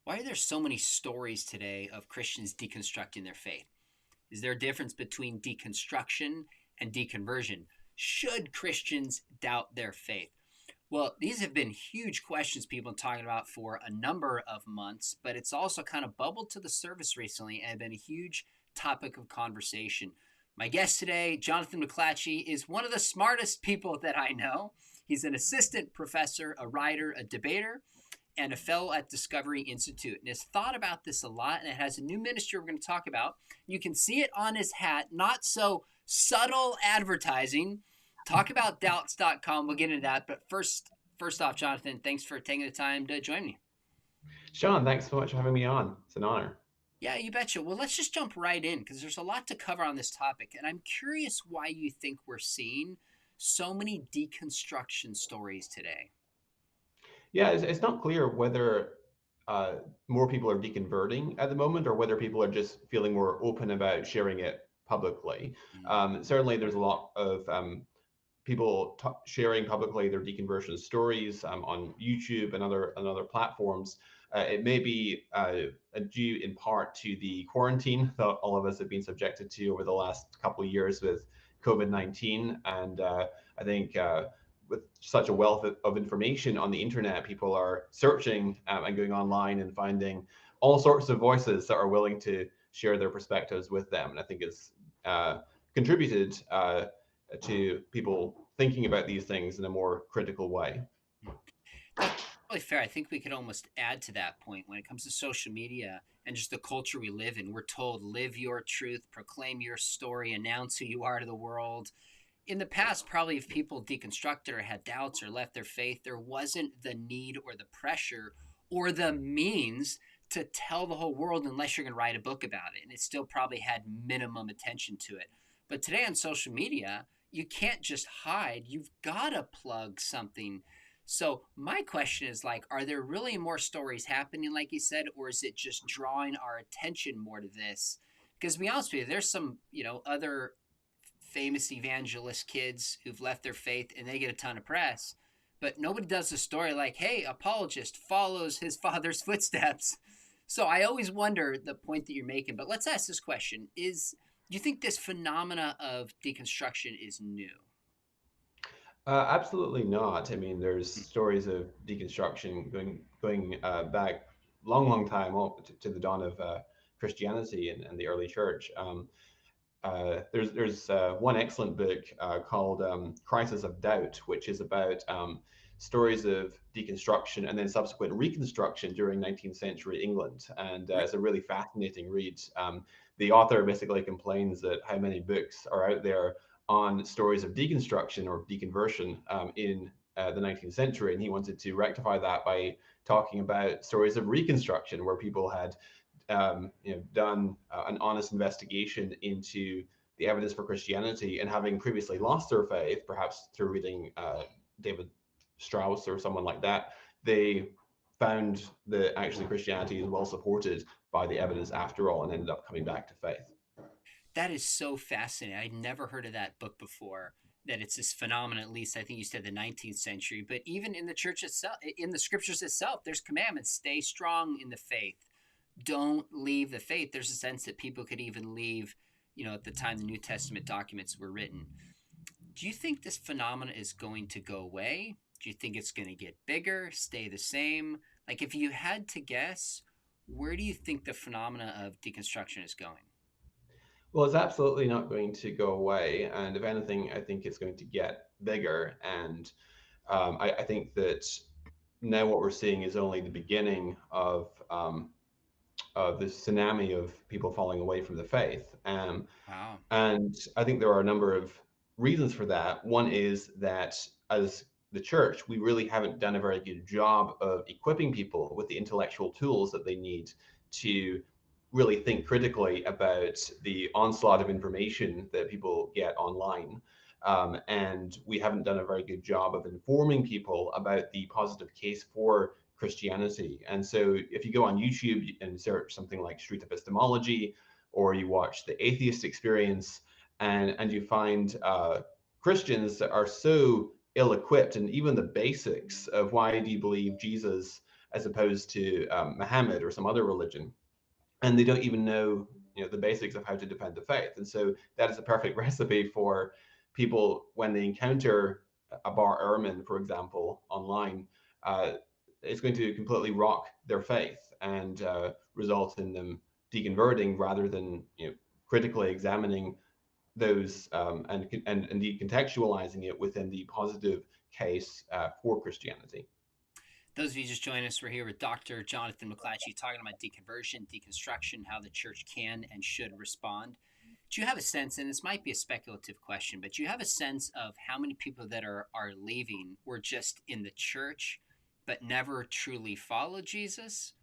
Why are there so many stories today of Christians deconstructing their faith? Is there a difference between deconstruction and deconversion? Should Christians doubt their faith? Well, these have been huge questions people have been talking about for a number of months, but it's also kind of bubbled to the surface recently and been a huge topic of conversation. My guest today, Jonathan McLatchie, is one of the smartest people that I know. He's an assistant professor, a writer, a debater, and a fellow at Discovery Institute, and has thought about this a lot, and it has a new ministry we're going to talk about. You can see it on his hat, not so subtle advertising. Talkaboutdoubts.com. We'll get into that, but first off, Jonathan, thanks for taking the time to join me. Sean, thanks so much for having me on. It's an honor. Yeah, you betcha. Well, let's just jump right in because there's a lot to cover on this topic, and I'm curious why you think we're seeing so many deconstruction stories today. Yeah, it's not clear whether uh, more people are deconverting at the moment or whether people are just feeling more open about sharing it publicly. Mm. Certainly, there's a lot of people sharing publicly their deconversion stories on YouTube and other platforms. It may be due in part to the quarantine that all of us have been subjected to over the last couple of years with COVID-19, and I think with such a wealth of information on the internet, people are searching and going online and finding all sorts of voices that are willing to share their perspectives with them, and I think it's contributed to people thinking about these things in a more critical way. That's really fair. I think we could almost add to that point when it comes to social media and just the culture we live in. We're told live your truth, proclaim your story, announce who you are to the world. In the past, probably if people deconstructed or had doubts or left their faith, there wasn't the need or the pressure or the means to tell the whole world unless you're going to write a book about it. And it still probably had minimum attention to it. But today on social media, you can't just hide. You've got to plug something. So my question is like, are there really more stories happening, like you said, or is it just drawing our attention more to this? Because to be honest with you, there's some, other famous evangelist kids who've left their faith and they get a ton of press, but nobody does a story like, hey, apologist follows his father's footsteps. So I always wonder the point that you're making, but let's ask this question. Do you think this phenomena of deconstruction is new? Absolutely not. I mean, there's stories of deconstruction going back long time, to the dawn of Christianity and the early church. There's one excellent book called Crisis of Doubt, which is about stories of deconstruction and then subsequent reconstruction during 19th century England. And it's a really fascinating read. The author basically complains that how many books are out there on stories of deconstruction or deconversion in the 19th century. And he wanted to rectify that by talking about stories of reconstruction, where people had done an honest investigation into the evidence for Christianity, and having previously lost their faith, perhaps through reading David Strauss or someone like that, they found that actually Christianity is well supported by the evidence after all, and ended up coming back to faith. That is so fascinating. I'd never heard of that book before. That it's this phenomenon, at least I think you said the 19th century, but even in the church itself, in the scriptures itself, there's commandments. Stay strong in the faith. Don't leave the faith. There's a sense that people could even leave, at the time the New Testament documents were written. Do you think this phenomenon is going to go away? Do you think it's going to get bigger, stay the same? Like, if you had to guess, where do you think the phenomena of deconstruction is going? Well, it's absolutely not going to go away. And if anything, I think it's going to get bigger. And I think that now what we're seeing is only the beginning of this tsunami of people falling away from the faith. Wow. And I think there are a number of reasons for that. One is that as the church, we really haven't done a very good job of equipping people with the intellectual tools that they need to really think critically about the onslaught of information that people get online. And we haven't done a very good job of informing people about the positive case for Christianity. And so if you go on YouTube and search something like street epistemology, or you watch the atheist experience, and you find Christians that are so ill-equipped, and even the basics of why do you believe Jesus as opposed to Muhammad or some other religion, and they don't even know, the basics of how to defend the faith. And so that is a perfect recipe for people when they encounter a Bar Ehrman, for example, online. Uh, it's going to completely rock their faith and result in them deconverting rather than critically examining those and indeed contextualizing it within the positive case for Christianity. Those of you just joining us, we're here with Dr. Jonathan McLatchie talking about deconversion, deconstruction, how the church can and should respond. Do you have a sense, and this might be a speculative question, but do you have a sense of how many people that are leaving were just in the church but never truly followed Jesus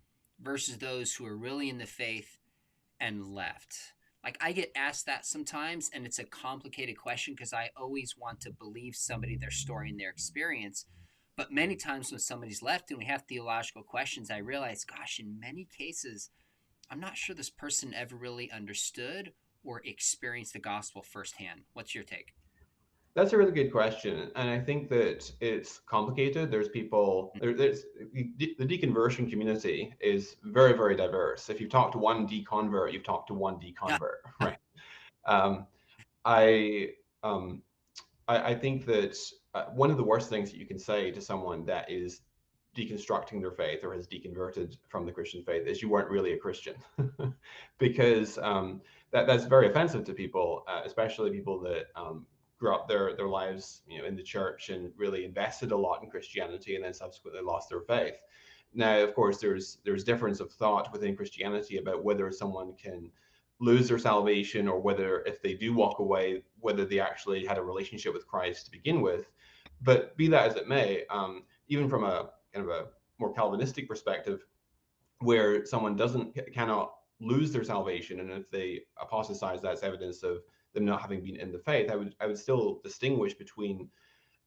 versus those who are really in the faith and left? Like, I get asked that sometimes, and it's a complicated question because I always want to believe somebody, their story, and their experience. But many times when somebody's left and we have theological questions, I realize, gosh, in many cases, I'm not sure this person ever really understood or experienced the gospel firsthand. What's your take? That's a really good question, and I think that it's complicated. There's people. There's the deconversion community is very, very diverse. If you've talked to one deconvert, you've talked to one deconvert, right? Um, I um, I think that one of the worst things that you can say to someone that is deconstructing their faith or has deconverted from the Christian faith is you weren't really a Christian, because that's very offensive to people, especially people that grew up their lives in the church and really invested a lot in Christianity and then subsequently lost their faith. Now, of course, there's difference of thought within Christianity about whether someone can lose their salvation or whether if they do walk away, whether they actually had a relationship with Christ to begin with. But be that as it may, even from a kind of a more Calvinistic perspective, where someone cannot lose their salvation, and if they apostatize, that's evidence of them not having been in the faith. I would still distinguish between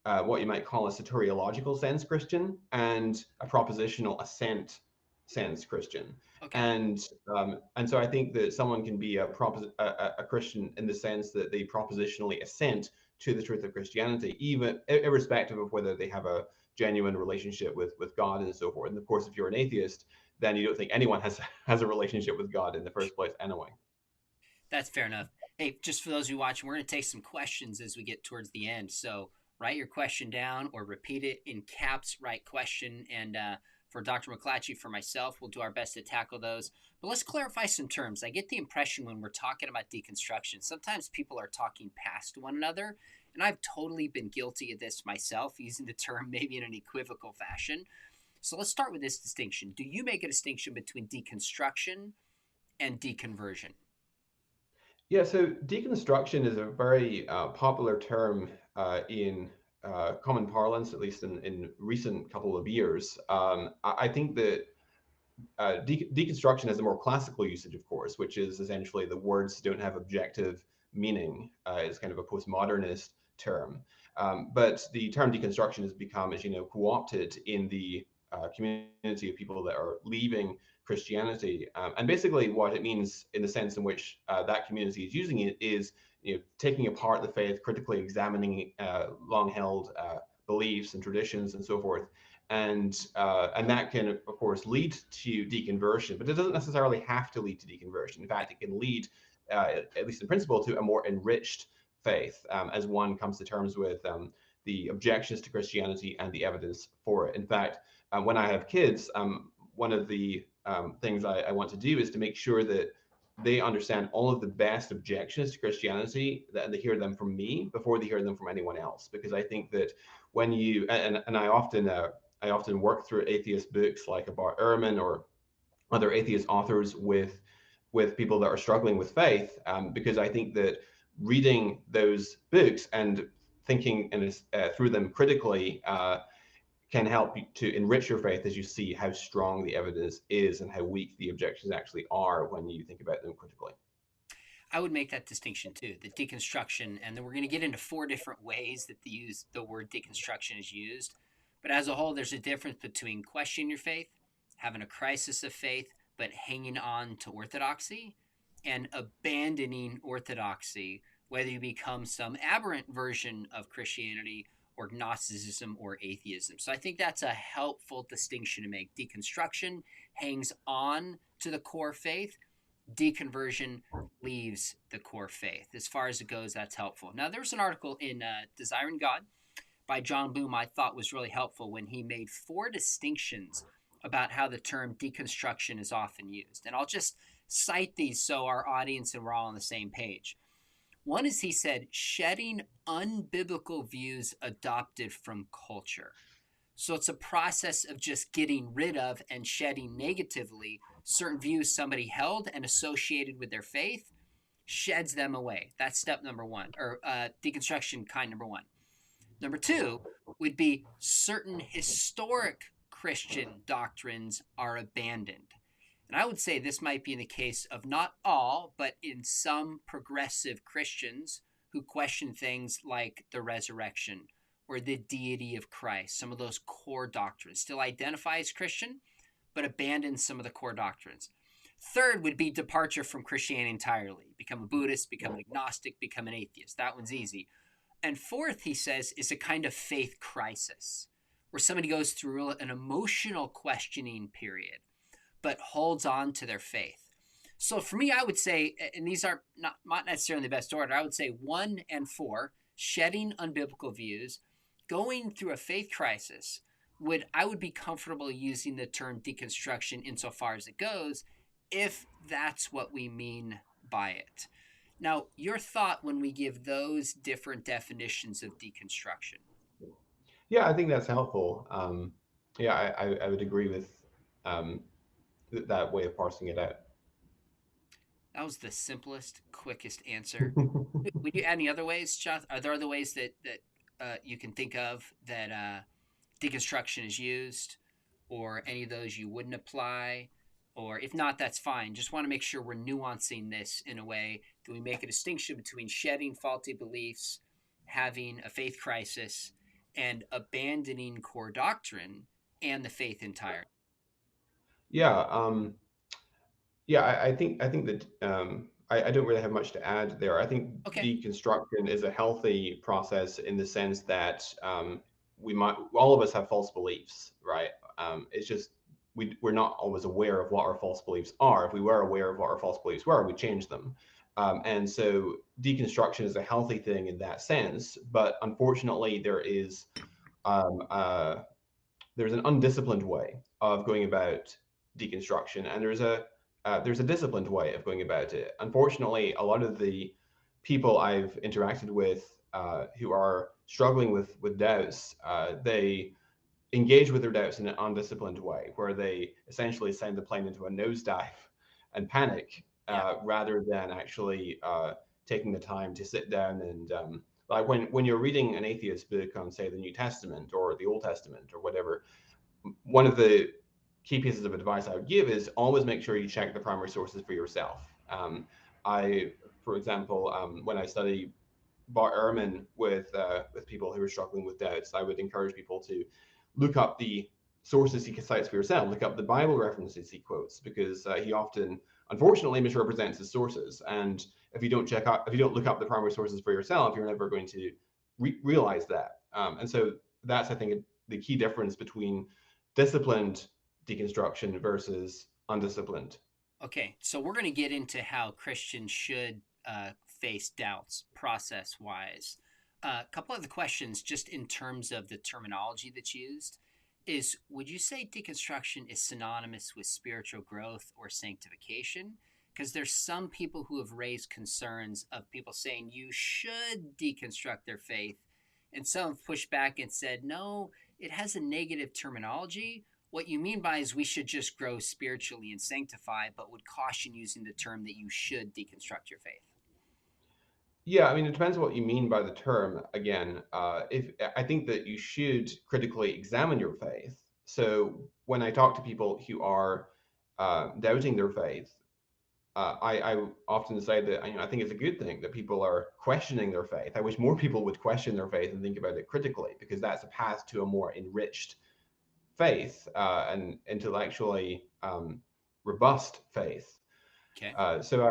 what you might call a soteriological sense Christian and a propositional assent sense Christian. Okay. And so I think that someone can be a Christian in the sense that they propositionally assent to the truth of Christianity, even irrespective of whether they have a genuine relationship with God and so forth. And of course, if you're an atheist, then you don't think anyone has a relationship with God in the first place anyway. That's fair enough. Hey, just for those who watch, we're going to take some questions as we get towards the end. So write your question down or repeat it in caps, write question. And for Dr. McLatchie, for myself, we'll do our best to tackle those. But let's clarify some terms. I get the impression when we're talking about deconstruction, sometimes people are talking past one another. And I've totally been guilty of this myself, using the term maybe in an equivocal fashion. So let's start with this distinction. Do you make a distinction between deconstruction and deconversion? Yeah, so deconstruction is a very popular term in common parlance, at least in recent couple of years. I think that deconstruction has a more classical usage, of course, which is essentially the words don't have objective meaning. It's kind of a postmodernist term. But the term deconstruction has become, as you know, co-opted in the community of people that are leaving Christianity. And basically, what it means, in the sense in which that community is using it, is taking apart the faith, critically examining long-held beliefs and traditions and so forth, and that can, of course, lead to deconversion, but it doesn't necessarily have to lead to deconversion. In fact, it can lead, at least in principle, to a more enriched faith, as one comes to terms with the objections to Christianity and the evidence for it. In fact, when I have kids, one of the things I want to do is to make sure that they understand all of the best objections to Christianity, that they hear them from me before they hear them from anyone else. Because I think that when you and I often work through atheist books like Bart Ehrman or other atheist authors with people that are struggling with faith, because I think that reading those books and thinking through them critically can help you to enrich your faith as you see how strong the evidence is and how weak the objections actually are when you think about them critically. I would make that distinction too, the deconstruction, and then we're going to get into 4 different ways that the word deconstruction is used. But as a whole, there's a difference between questioning your faith, having a crisis of faith, but hanging on to orthodoxy, and abandoning orthodoxy, whether you become some aberrant version of Christianity or Gnosticism or atheism. So I think that's a helpful distinction to make. Deconstruction hangs on to the core faith, deconversion leaves the core faith. As far as it goes, that's helpful. Now, there's an article in Desiring God by John Boom I thought was really helpful when he made 4 distinctions about how the term deconstruction is often used. And I'll just cite these so our audience and we're all on the same page. One is, he said, shedding unbiblical views adopted from culture. So it's a process of just getting rid of and shedding negatively certain views somebody held and associated with their faith, sheds them away. That's step number 1, or deconstruction kind number 1. Number 2 would be certain historic Christian doctrines are abandoned. And I would say this might be in the case of not all, but in some progressive Christians who question things like the resurrection or the deity of Christ, some of those core doctrines. Still identify as Christian, but abandon some of the core doctrines. Third would be departure from Christianity entirely. Become a Buddhist, become an agnostic, become an atheist. That one's easy. And fourth, he says, is a kind of faith crisis, where somebody goes through an emotional questioning period, but holds on to their faith. So for me, I would say, and these are not necessarily in the best order, I would say 1 and 4, shedding unbiblical views, going through a faith crisis, I would be comfortable using the term deconstruction insofar as it goes, if that's what we mean by it. Now, your thought when we give those different definitions of deconstruction? Yeah, I think that's helpful. Yeah, I would agree with that way of parsing it out. That was the simplest, quickest answer. Would you add any other ways, Jonathan? Are there other ways that you can think of that deconstruction is used, or any of those you wouldn't apply? Or if not, that's fine. Just want to make sure we're nuancing this in a way that we make a distinction between shedding faulty beliefs, having a faith crisis, and abandoning core doctrine and the faith entirely. Yeah, yeah, I think that I don't really have much to add there. I think Okay. deconstruction is a healthy process in the sense that we might all of us have false beliefs, right? It's just we're not always aware of what our false beliefs are. If we were aware of what our false beliefs were, we'd change them. And so deconstruction is a healthy thing in that sense. But unfortunately, um, uh, there's an undisciplined way of going about deconstruction, and there's a disciplined way of going about it. Unfortunately, a lot of the people I've interacted with who are struggling with doubts, they engage with their doubts in an undisciplined way, where they essentially send the plane into a nosedive and panic Yeah. rather than actually taking the time to sit down and like when you're reading an atheist book on, say, the New Testament or the Old Testament or whatever, one of the key pieces of advice I would give is always make sure you check the primary sources for yourself. I, for example, when I study Bart Ehrman with people who are struggling with doubts, I would encourage people to look up the sources he cites for yourself. Look up the Bible references he quotes, because he often, unfortunately, misrepresents his sources. And if you don't look up the primary sources for yourself, you're never going to realize that. And so that's, I think, the key difference between disciplined deconstruction versus undisciplined. Okay. So we're going to get into how Christians should face doubts process wise. A couple of the questions, just in terms of the terminology that's used, is would you say deconstruction is synonymous with spiritual growth or sanctification? Because there's some people who have raised concerns of people saying you should deconstruct their faith, and some have pushed back and said, no, it has a negative terminology. What you mean by is we should just grow spiritually and sanctify, but would caution using the term that you should deconstruct your faith. Yeah, I mean, it depends what you mean by the term. Again, if I think that you should critically examine your faith. So when I talk to people who are doubting their faith, I often say that I think it's a good thing that people are questioning their faith. I wish more people would question their faith and think about it critically, because that's a path to a more enriched faith and intellectually robust faith. Okay. So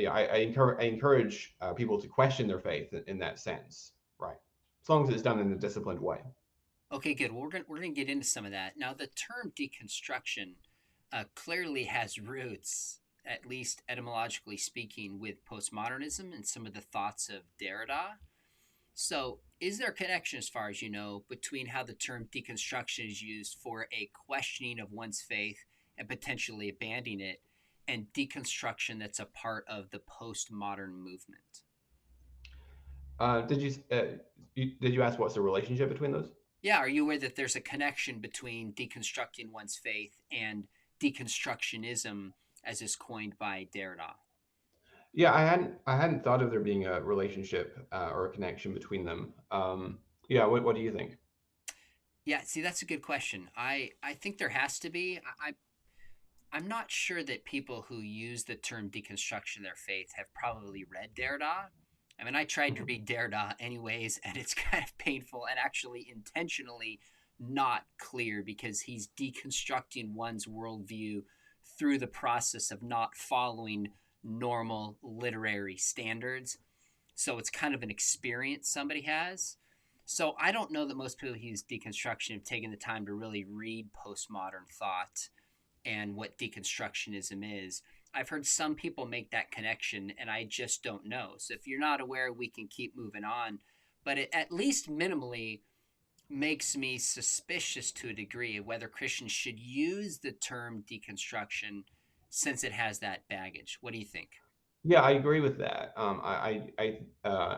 I encourage people to question their faith in that sense, right? as long as it's done in a disciplined way. Okay, good. Well, we're gonna get into some of that now. The term deconstruction clearly has roots, at least etymologically speaking, with postmodernism and some of the thoughts of Derrida. So, is there a connection, as far as you know, between how the term deconstruction is used for a questioning of one's faith and potentially abandoning it, and deconstruction that's a part of the postmodern movement? Did did you ask what's the relationship between those? Yeah, are you aware that there's a connection between deconstructing one's faith and deconstructionism, as is coined by Derrida? Yeah, I hadn't thought of there being a relationship or a connection between them. Yeah, what do you think? Yeah, see, that's a good question. I think there has to be. I'm not sure that people who use the term deconstruction of their faith have probably read Derrida. I mean, I tried to Mhm. read Derrida anyways, and it's kind of painful and actually intentionally not clear because he's deconstructing one's worldview through the process of not following normal literary standards. So it's kind of an experience somebody has. So I don't know that most people who use deconstruction have taken the time to really read postmodern thought and what deconstructionism is. I've heard some people make that connection, and I just don't know. So if you're not aware, we can keep moving on. But it at least minimally makes me suspicious to a degree of whether Christians should use the term deconstruction since it has that baggage. What do you think? Yeah, I agree with that.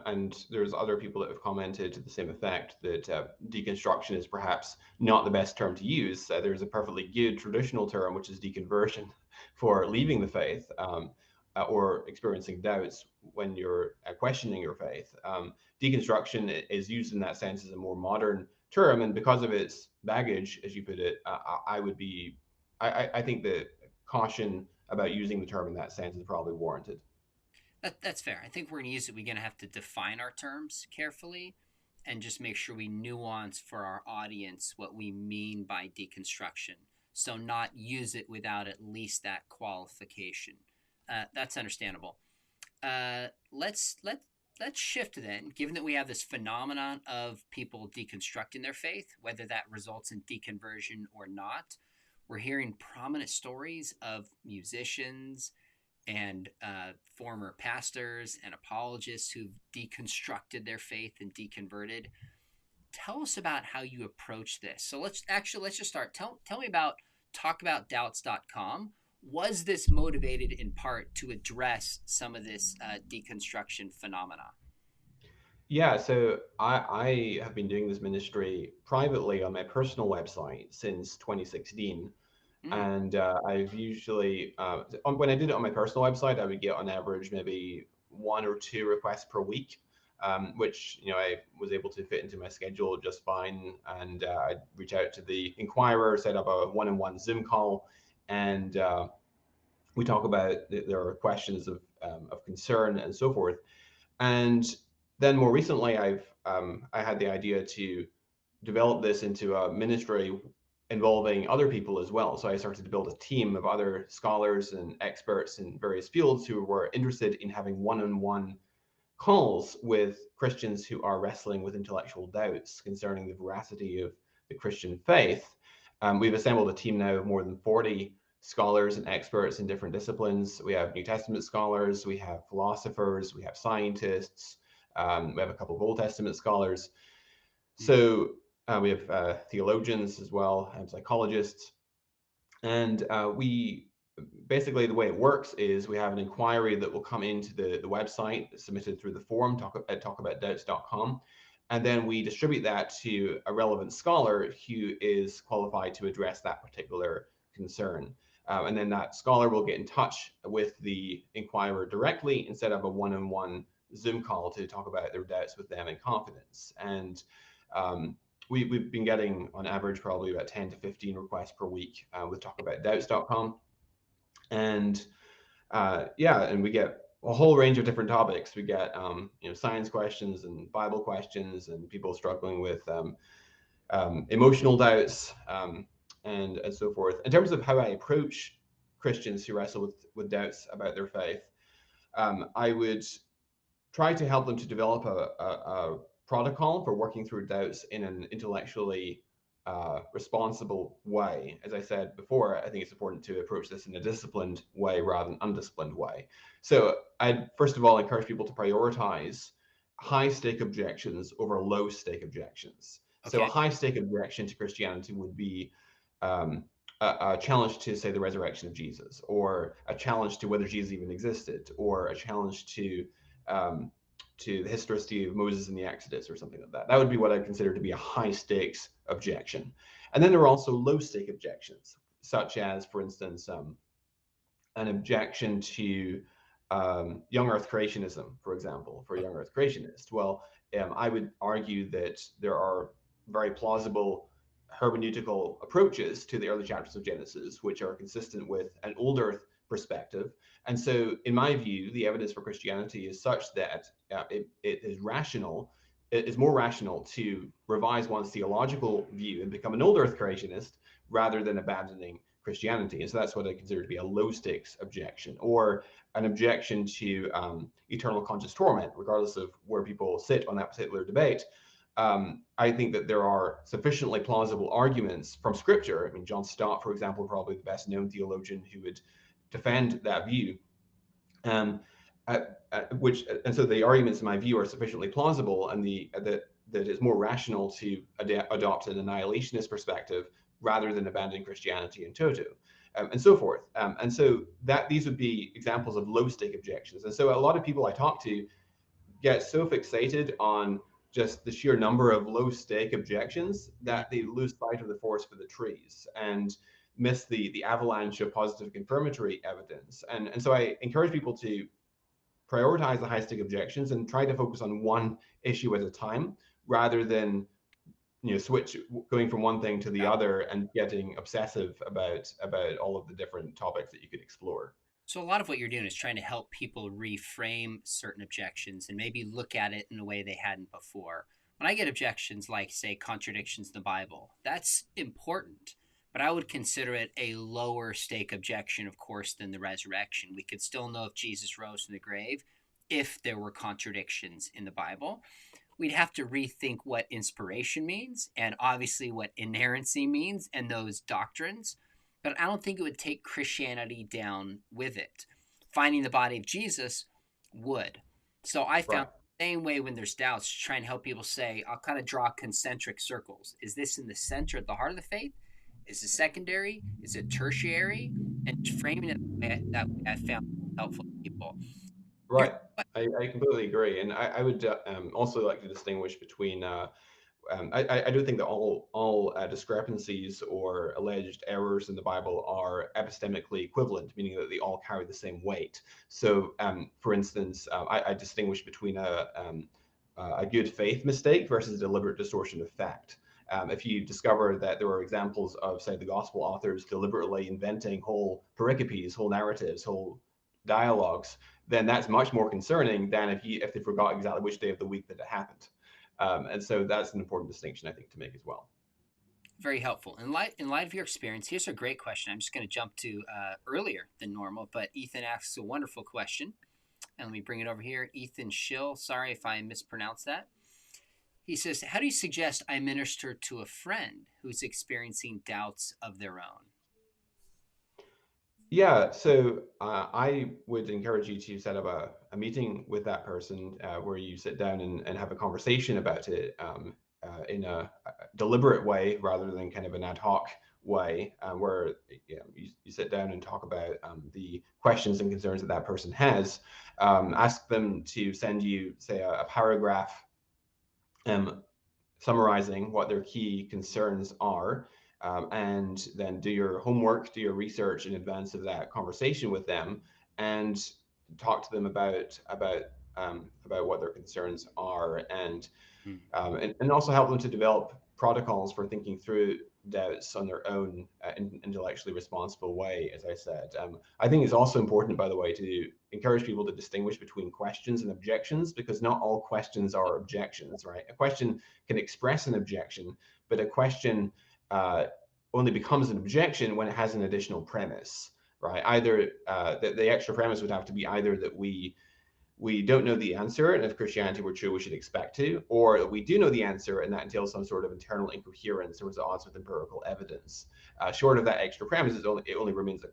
And there's other people that have commented to the same effect that deconstruction is perhaps not the best term to use. There's a perfectly good traditional term, which is deconversion, for leaving the faith or experiencing doubts when you're questioning your faith. Deconstruction is used in that sense as a more modern term, and because of its baggage, as you put it, I would be, I think that caution about using the term in that sense is probably warranted. That's fair. I think we're going to use it. We're going to have to define our terms carefully and just make sure we nuance for our audience what we mean by deconstruction. So, not use it without at least that qualification. That's understandable. Let's shift then. Given that we have this phenomenon of people deconstructing their faith, whether that results in deconversion or not, we're hearing prominent stories of musicians and former pastors and apologists who've deconstructed their faith and deconverted. Tell us about how you approach this. So let's just start. Tell me about talkaboutdoubts.com. Was this motivated in part to address some of this deconstruction phenomena? Yeah, so I have been doing this ministry privately on my personal website since 2016. Mm, And I've usually, when I did it on my personal website, I would get on average maybe one or two requests per week, which I was able to fit into my schedule just fine. And I'd reach out to the inquirer, set up a one-on-one Zoom call, and we talk about there are questions of concern and so forth. And then more recently, I had the idea to develop this into a ministry involving other people as well. So I started to build a team of other scholars and experts in various fields who were interested in having one-on-one calls with Christians who are wrestling with intellectual doubts concerning the veracity of the Christian faith. We've assembled a team now of more than 40 scholars and experts in different disciplines. We have New Testament scholars, we have philosophers, we have scientists, we have a couple of Old Testament scholars. mm, So we have theologians as well, and psychologists. And we basically, the way it works is we have an inquiry that will come into the website submitted through the forum at talkaboutdoubts.com. And then we distribute that to a relevant scholar who is qualified to address that particular concern. And then that scholar will get in touch with the inquirer directly instead of a one-on-one Zoom call to talk about their doubts with them in confidence. And um, we've been getting on average probably about 10 to 15 requests per week with talkaboutdoubts.com. And yeah, and we get a whole range of different topics. We get science questions and Bible questions and people struggling with emotional doubts and so forth. In terms of how I approach Christians who wrestle with doubts about their faith, I would try to help them to develop a protocol for working through doubts in an intellectually responsible way. As I said before, I think it's important to approach this in a disciplined way rather than undisciplined way. So I'd first of all encourage people to prioritize high stake objections over low stake objections. So a Okay. high stake objection to Christianity would be um, a challenge to, say, the resurrection of Jesus, or a challenge to whether Jesus even existed, or a challenge um, to the historicity of Moses in the Exodus, or something like that. That would be what I consider to be a high stakes objection. And then there are also low stake objections, such as, for instance, an objection to young Earth creationism, for example, for a young Earth creationist. Well, I would argue that there are very plausible hermeneutical approaches to the early chapters of Genesis, which are consistent with an old Earth perspective. And so, in my view, the evidence for Christianity is such that it is rational. It is more rational to revise one's theological view and become an old Earth creationist rather than abandoning Christianity. And so that's what I consider to be a low stakes objection, or an objection to eternal conscious torment, regardless of where people sit on that particular debate. I think that there are sufficiently plausible arguments from Scripture. I mean, John Stott, for example, probably the best known theologian who would defend that view. Um, and so the arguments, in my view, are sufficiently plausible, and that it's more rational to adopt an annihilationist perspective rather than abandoning Christianity in toto, and so forth. And so that these would be examples of low stake objections. And so a lot of people I talk to get so fixated on just the sheer number of low stake objections that they lose sight of the forest for the trees and miss the avalanche of positive confirmatory evidence. And so I encourage people to prioritize the high stake objections and try to focus on one issue at a time, rather than switch going from one thing to the Yeah. other and getting obsessive about all of the different topics that you could explore. So a lot of what you're doing is trying to help people reframe certain objections and maybe look at it in a way they hadn't before. When I get objections like, say, contradictions in the Bible, that's important, but I would consider it a lower stake objection, of course, than the resurrection. We could still know if Jesus rose from the grave if there were contradictions in the Bible. We'd have to rethink what inspiration means and obviously what inerrancy means and those doctrines, but I don't think it would take Christianity down with it. Finding the body of Jesus would. So I found Right. the same way when there's doubts, try and help people say, I'll kind of draw concentric circles. Is this in the center at the heart of the faith? Is it secondary? Is it tertiary? And just framing it that way I found helpful to people. Here's Right. I completely agree. And I would also like to distinguish between I do think that all discrepancies or alleged errors in the Bible are epistemically equivalent, meaning that they all carry the same weight. So, for instance, I distinguish between a good faith mistake versus a deliberate distortion of fact. If you discover that there are examples of, say, the gospel authors deliberately inventing whole pericopes, whole narratives, whole dialogues, then that's much more concerning than if they forgot exactly which day of the week that it happened. And so that's an important distinction, I think, to make as well. very helpful. In light of your experience, here's a great question. I'm just going to jump to earlier than normal, but Ethan asks a wonderful question. And let me bring it over here. Ethan Schill, sorry if I mispronounced that. He says, how do you suggest I minister to a friend who's experiencing doubts of their own? Yeah, so I would encourage you to set up a meeting with that person where you sit down and have a conversation about it in a deliberate way rather than kind of an ad hoc way, where you sit down and talk about the questions and concerns that that person has. Ask them to send you, say, a paragraph summarizing what their key concerns are, and then do your homework, do your research in advance of that conversation with them, and talk to them about what their concerns are, and also help them to develop protocols for thinking through doubts on their own intellectually responsible way, as I said. I think it's also important, by the way, to encourage people to distinguish between questions and objections, because not all questions are objections, right? A question can express an objection, but a question only becomes an objection when it has an additional premise, right? Either the extra premise would have to be either that we we don't know the answer, and if Christianity were true, we should expect to, or that we do know the answer, and that entails some sort of internal incoherence or is at odds with empirical evidence. Short of that extra premise, it only remains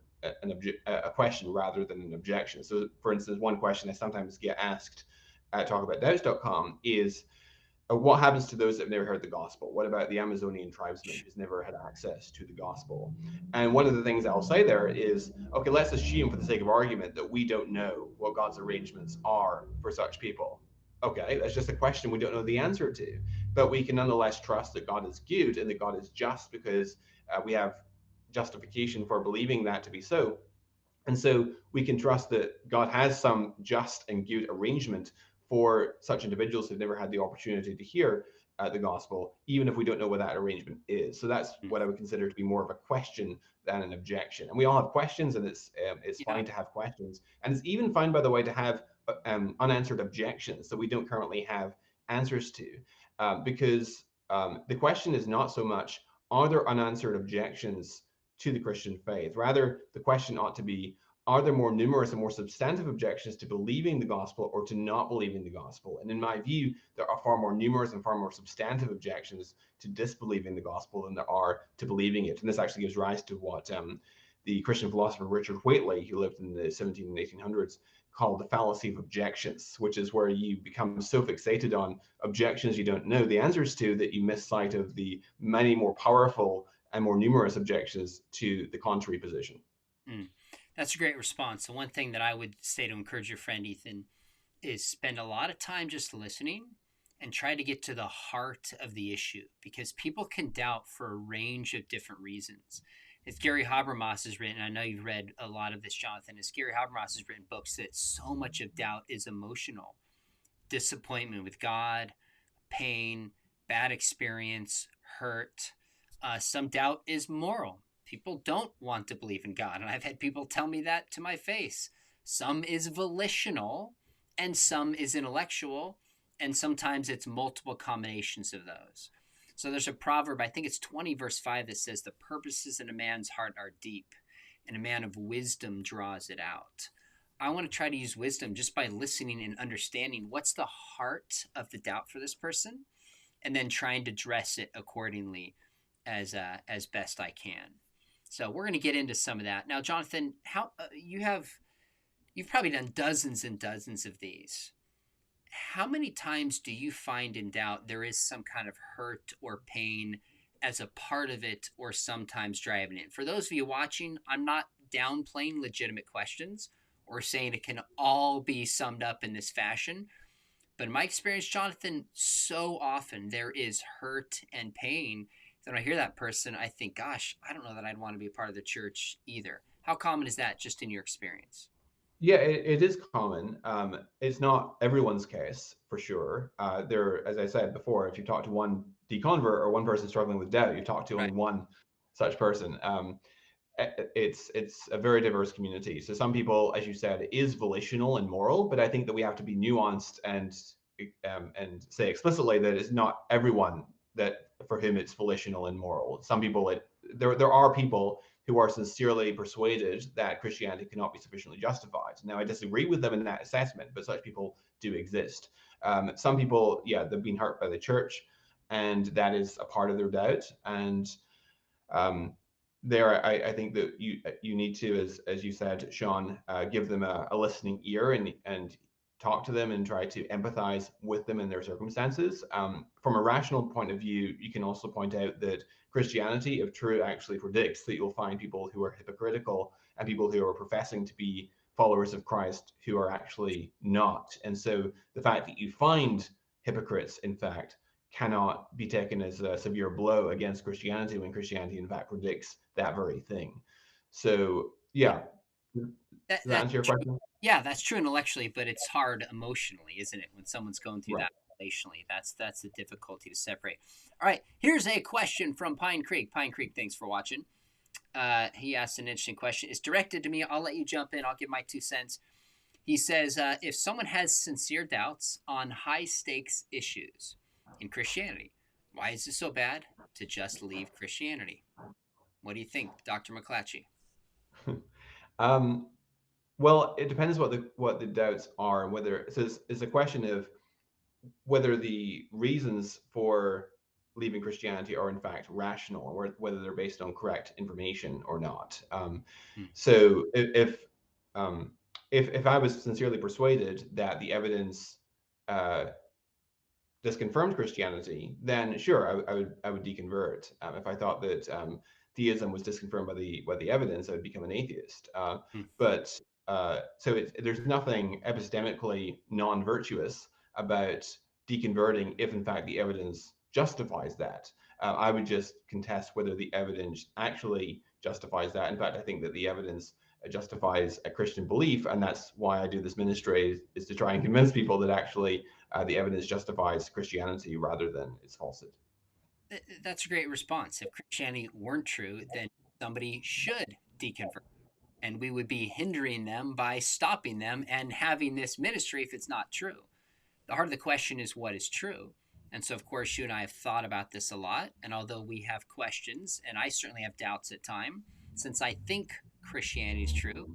a question rather than an objection. So, for instance, one question I sometimes get asked at talkaboutdoubts.com is, what happens to those that have never heard the gospel? What about the Amazonian tribesman who's never had access to the gospel? And one of the things I'll say there is, okay, let's assume for the sake of argument that we don't know what God's arrangements are for such people. Okay, that's just a question we don't know the answer to. But we can nonetheless trust that God is good and that God is just, because we have justification for believing that to be so. And so we can trust that God has some just and good arrangement for such individuals who've never had the opportunity to hear the gospel, even if we don't know what that arrangement is. So that's what I would consider to be more of a question than an objection. And we all have questions, and it's Yeah. fine to have questions, and it's even fine, by the way, to have unanswered objections that we don't currently have answers to, because the question is not so much, are there unanswered objections to the Christian faith? Rather, the question ought to be, are there more numerous and more substantive objections to believing the gospel or to not believing the gospel? And in my view, there are far more numerous and far more substantive objections to disbelieving the gospel than there are to believing it. And this actually gives rise to what the Christian philosopher Richard Whately, who lived in the 1700s and 1800s, called the fallacy of objections, which is where you become so fixated on objections you don't know the answers to that you miss sight of the many more powerful and more numerous objections to the contrary position. Mm. That's a great response. So one thing that I would say to encourage your friend Ethan is spend a lot of time just listening and try to get to the heart of the issue, because people can doubt for a range of different reasons. As Gary Habermas has written, I know you've read a lot of this, Jonathan, as Gary Habermas has written books that so much of doubt is emotional. Disappointment with God, pain, bad experience, hurt. Some doubt is moral. People don't want to believe in God, and I've had people tell me that to my face. Some is volitional, and some is intellectual, and sometimes it's multiple combinations of those. So there's a proverb, I think it's 20 verse 5, that says, the purposes in a man's heart are deep, and a man of wisdom draws it out. I want to try to use wisdom just by listening and understanding what's the heart of the doubt for this person, and then trying to dress it accordingly as best I can. So we're going to get into some of that now, Jonathan. How you've probably done dozens and dozens of these. How many times do you find in doubt there is some kind of hurt or pain as a part of it, or sometimes driving it? For those of you watching, I'm not downplaying legitimate questions or saying it can all be summed up in this fashion. But in my experience, Jonathan, so often there is hurt and pain that when I hear that person, I think, gosh, I don't know that I'd want to be a part of the church either. How common is that just in your experience? Yeah, it is common. It's not everyone's case for sure. As I said before, if you talk to one deconvert or one person struggling with doubt, you talk to Right. only one such person. It's a very diverse community. So some people, as you said, is volitional and moral, but I think that we have to be nuanced and say explicitly that it's not everyone that for whom it's volitional and moral. Some people, there are people who are sincerely persuaded that Christianity cannot be sufficiently justified. Now, I disagree with them in that assessment, but such people do exist. Some people, yeah, they've been hurt by the church, and that is a part of their doubt. And um, I think that you need to, as you said, Sean, give them a listening ear and talk to them and try to empathize with them in their circumstances. From a rational point of view, you can also point out that Christianity, if true, actually predicts that you'll find people who are hypocritical and people who are professing to be followers of Christ who are actually not. And so the fact that you find hypocrites, in fact, cannot be taken as a severe blow against Christianity when Christianity, in fact, predicts that very thing. So, Yeah. yeah. Does that That's answer your true. question? Yeah, that's true intellectually, but it's hard emotionally, isn't it? When someone's going through Right. that relationally, that's the difficulty to separate. All right, here's a question from Pine Creek. Pine Creek, thanks for watching. He asked an interesting question. It's directed to me. I'll let you jump in. I'll give my 2 cents. He says, if someone has sincere doubts on high stakes issues in Christianity, why is it so bad to just leave Christianity? What do you think, Dr. McLatchie? um, Well, it depends what the doubts are, and whether so it's a question of whether the reasons for leaving Christianity are in fact rational, or whether they're based on correct information or not. Mm, So um, if I was sincerely persuaded that the evidence uh, disconfirmed Christianity, then sure, I would deconvert. If I thought that theism was disconfirmed by the evidence, I would become an atheist. mm. But so there's nothing epistemically non-virtuous about deconverting if, in fact, the evidence justifies that. I would just contest whether the evidence actually justifies that. In fact, I think that the evidence justifies a Christian belief, and that's why I do this ministry, is to try and convince people that actually the evidence justifies Christianity rather than its falsehood. That's a great response. If Christianity weren't true, then somebody should deconvert, and we would be hindering them by stopping them and having this ministry if it's not true. The heart of the question is what is true. And so, of course, you and I have thought about this a lot. And although we have questions, and I certainly have doubts at time, since I think Christianity is true,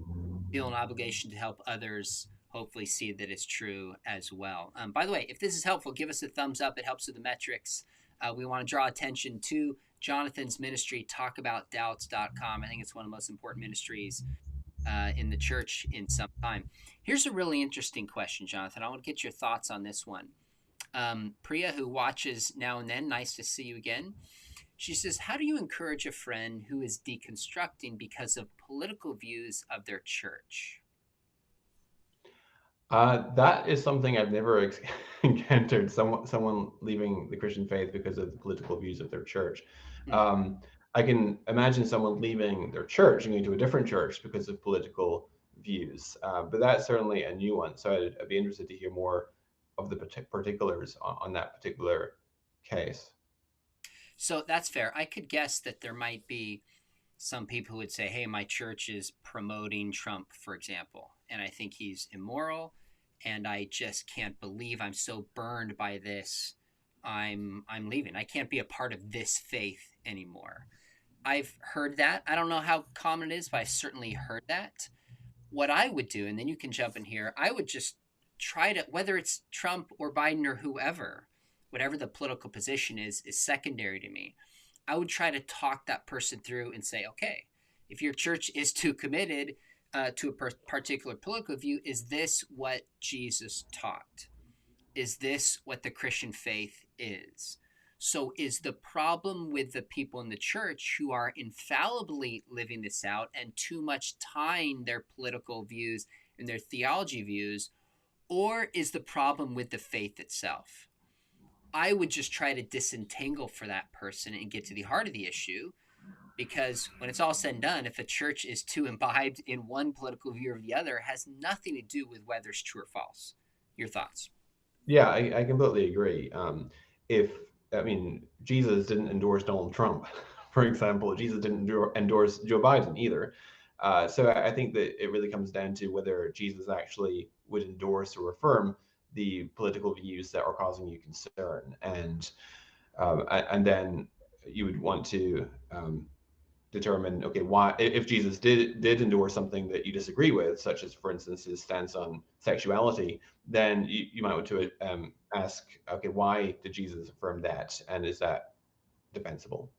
feel an obligation to help others hopefully see that it's true as well. By the way, if this is helpful, give us a thumbs up. It helps with the metrics. We want to draw attention to Jonathan's ministry, talkaboutdoubts.com. I think it's one of the most important ministries in the church in some time. Here's a really interesting question, Jonathan. I want to get your thoughts on this one. Priya, who watches now and then, nice to see you again. She says, how do you encourage a friend who is deconstructing because of political views of their church? That is something I've never encountered. Someone leaving the Christian faith because of the political views of their church. Hmm. Um, I can imagine someone leaving their church and going to a different church because of political views, but that's certainly a new one. So I'd be interested to hear more of the particulars on that particular case. So that's fair. I could guess that there might be some people who would say, hey, my church is promoting Trump, for example, and I think he's immoral, and I just can't believe I'm so burned by this. I'm leaving. I can't be a part of this faith anymore. I've heard that. I don't know how common it is, but I certainly heard that. What I would do, and then you can jump in here, I would just try to, whether it's Trump or Biden or whoever, whatever the political position is secondary to me. I would try to talk that person through and say, okay, if your church is too committed to a particular political view, is this what Jesus taught? Is this what the Christian faith is? So, is the problem with the people in the church who are infallibly living this out and too much tying their political views and their theology views, or is the problem with the faith itself? I would just try to disentangle for that person and get to the heart of the issue, because when it's all said and done, if a church is too imbibed in one political view or the other, it has nothing to do with whether it's true or false. Your thoughts? Yeah, I completely agree. If I mean, Jesus didn't endorse Donald Trump, for example. Jesus didn't endorse Joe Biden either. So I think that it really comes down to whether Jesus actually would endorse or affirm the political views that are causing you concern, and then you would want to determine, okay, why, if Jesus did endorse something that you disagree with, such as, for instance, his stance on sexuality, then you might want to ask, okay, why did Jesus affirm that, and is that defensible?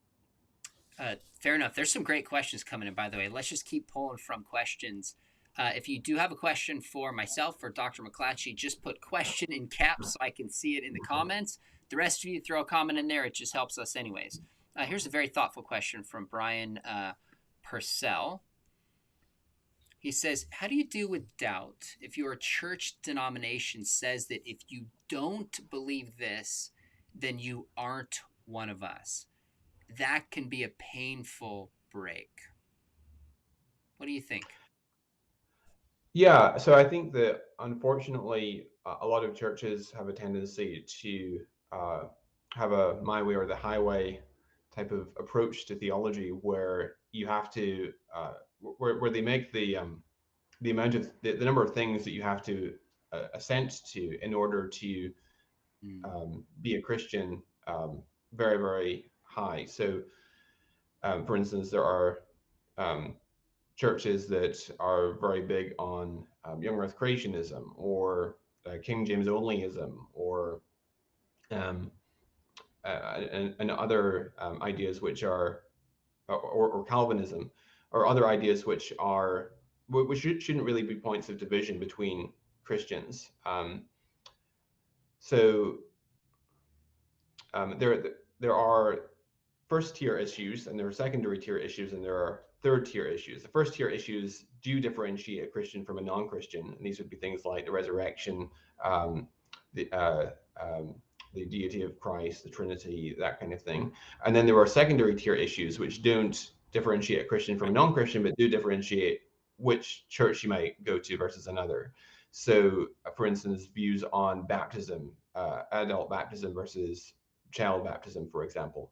Fair enough. There's some great questions coming in, by the way. Let's just keep pulling from questions. If you do have a question for myself or Dr. McLatchie, just put question in caps so I can see it in the comments. The rest of you throw a comment in there. It just helps us anyways. Here's a very thoughtful question from Brian Purcell. He says, how do you deal with doubt if your church denomination says that if you don't believe this, then you aren't one of us? That can be a painful break. What do you think? Yeah, so I think that unfortunately, a lot of churches have a tendency to uh, have a my way or the highway type of approach to theology, where you have to, where they make the amount of the number of things that you have to assent to in order to Mm, be a Christian very high. So, for instance, there are um, churches that are very big on young Earth creationism, or King James onlyism, or um, and other ideas which are, or Calvinism, or other ideas which are, which shouldn't really be points of division between Christians. So there are first tier issues, and there are secondary tier issues, and there are third tier issues. The first tier issues do differentiate a Christian from a non-Christian, and these would be things like the resurrection, um, the uh, um, the deity of Christ, the Trinity, that kind of thing. And then there are secondary tier issues which don't differentiate a Christian from a non-Christian, but do differentiate which church you might go to versus another. So, for instance, views on baptism, adult baptism versus child baptism, for example.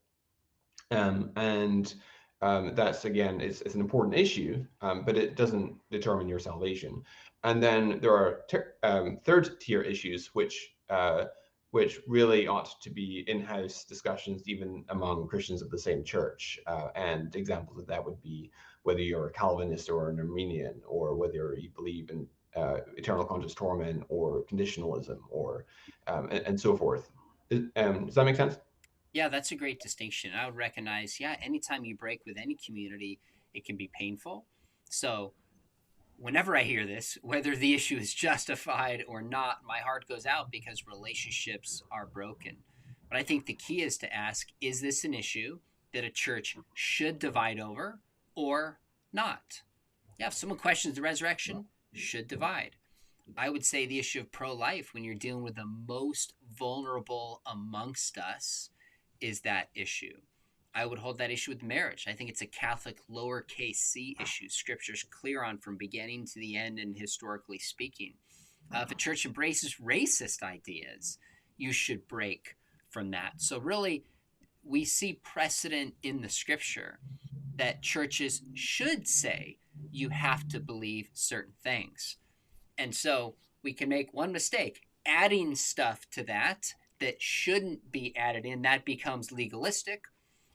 And that's, again, it's an important issue, but it doesn't determine your salvation. And then there are third tier issues, which really ought to be in-house discussions even among Christians of the same church. And examples of that would be whether you're a Calvinist or an Arminian, or whether you believe in eternal conscious torment or conditionalism, or and so forth. Does that make sense? Yeah, that's a great distinction. I would recognize, yeah, anytime you break with any community, it can be painful. So whenever I hear this, whether the issue is justified or not, my heart goes out because relationships are broken. But I think the key is to ask, is this an issue that a church should divide over or not? Yeah, if someone questions the resurrection, should divide. I would say the issue of pro life, when you're dealing with the most vulnerable amongst us, is that issue. I would hold that issue with marriage. I think it's a Catholic lowercase c issue. Scripture's clear on from beginning to the end, and historically speaking. If a church embraces racist ideas, you should break from that. So, really, we see precedent in the scripture that churches should say you have to believe certain things. And so we can make one mistake adding stuff to that that shouldn't be added in. That becomes legalistic.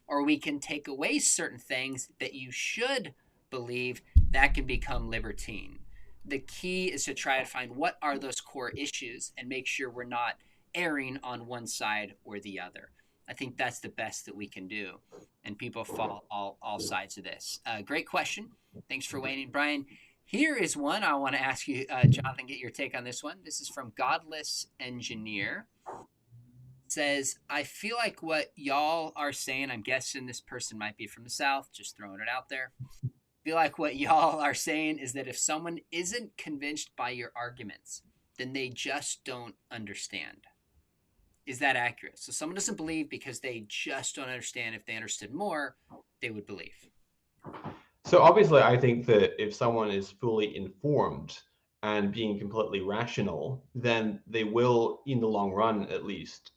Or we can take away certain things that you should believe. That can become libertine. The key is to try to find what are those core issues and make sure we're not erring on one side or the other. I think that's the best that we can do. And people fall all sides of this. Great question. Thanks for waiting, Brian. Here is one I want to ask you, Jonathan, get your take on this one. This is from Godless Engineer. Says, I feel like what y'all are saying, I'm guessing this person might be from the South, just throwing it out there. I feel like what y'all are saying is that if someone isn't convinced by your arguments, then they just don't understand. Is that accurate? So someone doesn't believe because they just don't understand. If they understood more, they would believe. So obviously, I think that if someone is fully informed and being completely rational, then they will, in the long run at least,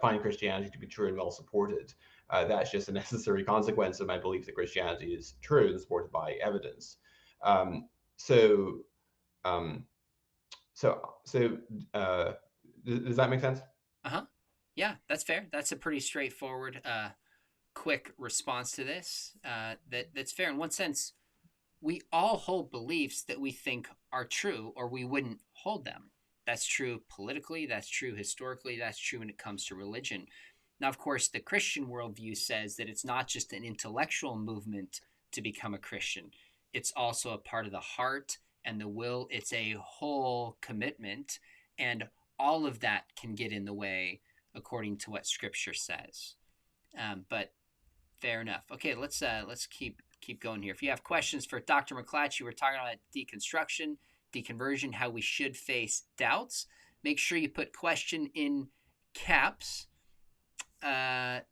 find Christianity to be true and well supported. That's just a necessary consequence of my belief that Christianity is true and supported by evidence. Um, so, um, so, does that make sense? Uh-huh. Yeah, that's fair. That's a pretty straightforward, quick response to this. That's fair. In one sense, we all hold beliefs that we think are true, or we wouldn't hold them. That's true politically, that's true historically, that's true when it comes to religion. Now, of course, the Christian worldview says that it's not just an intellectual movement to become a Christian, it's also a part of the heart and the will. It's a whole commitment, and all of that can get in the way according to what Scripture says. But fair enough. Okay, let's keep going here. If you have questions for Dr. McLatchie, we're talking about deconstruction, deconversion, how we should face doubts. Make sure you put question in caps, and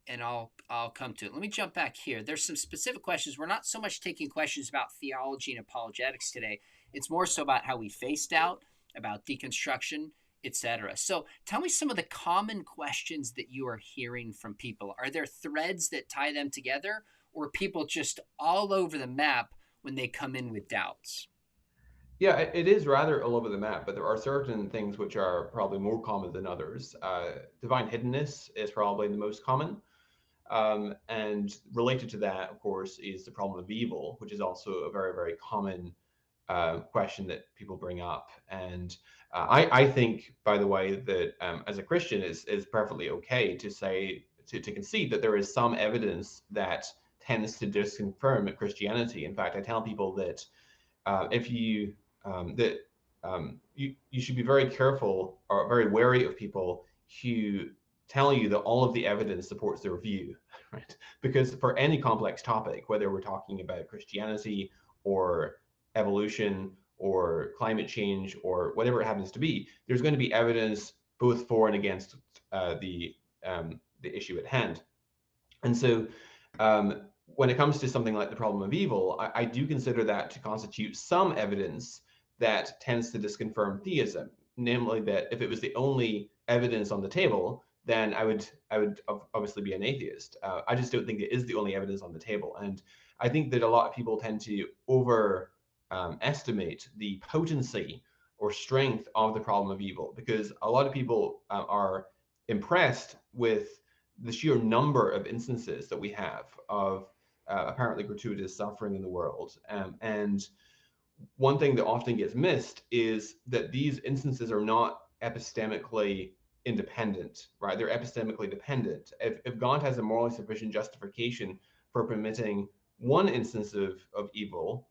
I'll come to it. Let me jump back here. There's some specific questions. We're not so much taking questions about theology and apologetics today. It's more so about how we face doubt, about deconstruction, etc. So tell me some of the common questions that you are hearing from people. Are there threads that tie them together, or people just all over the map when they come in with doubts? Yeah, it is rather all over the map, but there are certain things which are probably more common than others. Divine hiddenness is probably the most common. And related to that, of course, is the problem of evil, which is also a very, very common question that people bring up. And I think, by the way, that as a Christian, is perfectly okay to say, to concede that there is some evidence that tends to disconfirm Christianity. In fact, I tell people that if you that you should be very careful or very wary of people who tell you that all of the evidence supports their view, right? Because for any complex topic, whether we're talking about Christianity or evolution or climate change or whatever it happens to be, there's going to be evidence both for and against the issue at hand. And so when it comes to something like the problem of evil, I do consider that to constitute some evidence that tends to disconfirm theism, namely that if it was the only evidence on the table, then I would obviously be an atheist. I just don't think it is the only evidence on the table, and I think that a lot of people tend to estimate the potency or strength of the problem of evil, because a lot of people are impressed with the sheer number of instances that we have of apparently gratuitous suffering in the world. And one thing that often gets missed is that these instances are not epistemically independent, right? They're epistemically dependent. If God has a morally sufficient justification for permitting one instance of evil,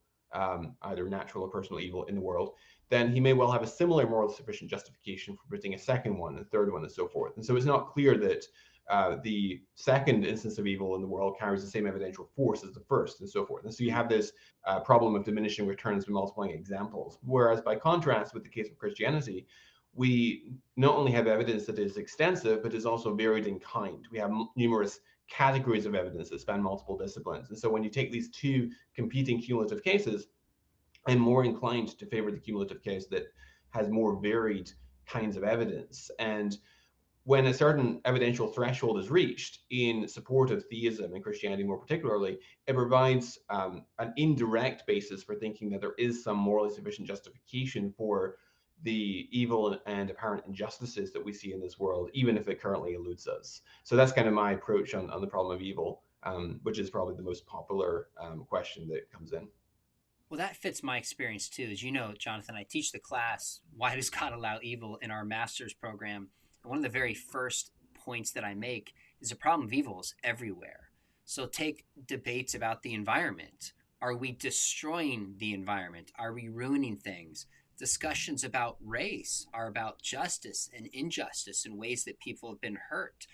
either natural or personal evil in the world, then he may well have a similar moral sufficient justification for permitting a second one, a third one, and so forth. And so it's not clear that the second instance of evil in the world carries the same evidential force as the first, and so forth. And so you have this problem of diminishing returns when multiplying examples. Whereas by contrast, with the case of Christianity, we not only have evidence that is extensive, but is also varied in kind. We have numerous categories of evidence that span multiple disciplines. And so when you take these two competing cumulative cases, I'm more inclined to favor the cumulative case that has more varied kinds of evidence. And when a certain evidential threshold is reached in support of theism and Christianity more particularly, it provides an indirect basis for thinking that there is some morally sufficient justification for the evil and apparent injustices that we see in this world, even if it currently eludes us. So that's kind of my approach on the problem of evil, which is probably the most popular question that comes in. Well, that fits my experience too. As you know, Jonathan, I teach the class, Why Does God Allow Evil, in our master's program. And one of the very first points that I make is the problem of evil is everywhere. So take debates about the environment. Are we destroying the environment? Are we ruining things? Discussions about race are about justice and injustice and ways that people have been hurt.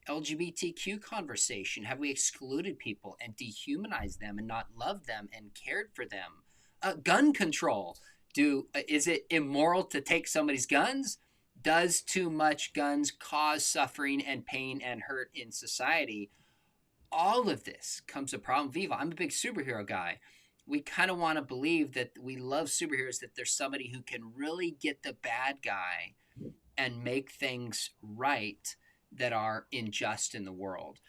LGBTQ conversation. Have we excluded people and dehumanized them and not loved them and cared for them? Gun control. Is it immoral to take somebody's guns? Does too much guns cause suffering and pain and hurt in society? All of this comes a problem of evil. I'm a big superhero guy. We kind of want to believe that we love superheroes, that there's somebody who can really get the bad guy and make things right that are unjust in the world.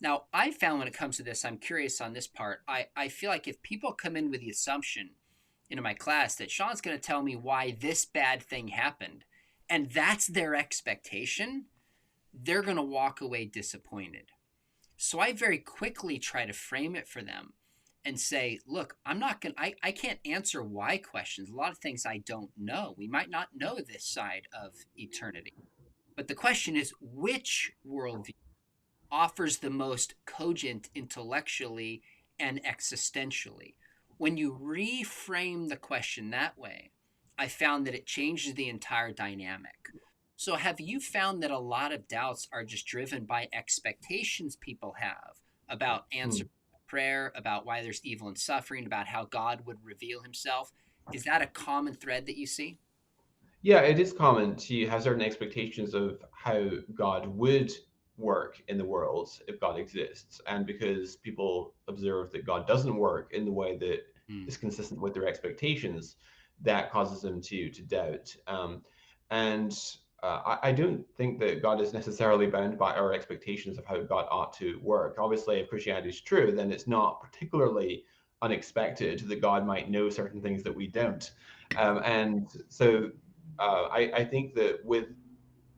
Now, I found when it comes to this, I'm curious on this part. I feel like if people come in with the assumption into my class that Sean's going to tell me why this bad thing happened, and that's their expectation, they're going to walk away disappointed. So I very quickly try to frame it for them and say, look, I can't answer why questions. A lot of things I don't know. We might not know this side of eternity. But the question is, which worldview offers the most cogent intellectually and existentially? When you reframe the question that way, I found that it changes the entire dynamic. So have you found that a lot of doubts are just driven by expectations people have about answering prayer, about why there's evil and suffering, about how God would reveal himself? Is that a common thread that you see? Yeah, it is common to have certain expectations of how God would work in the world if God exists. And because people observe that God doesn't work in the way that is consistent with their expectations, that causes them to doubt. I don't think that God is necessarily bound by our expectations of how God ought to work. Obviously, if Christianity is true, then it's not particularly unexpected that God might know certain things that we don't. I think that with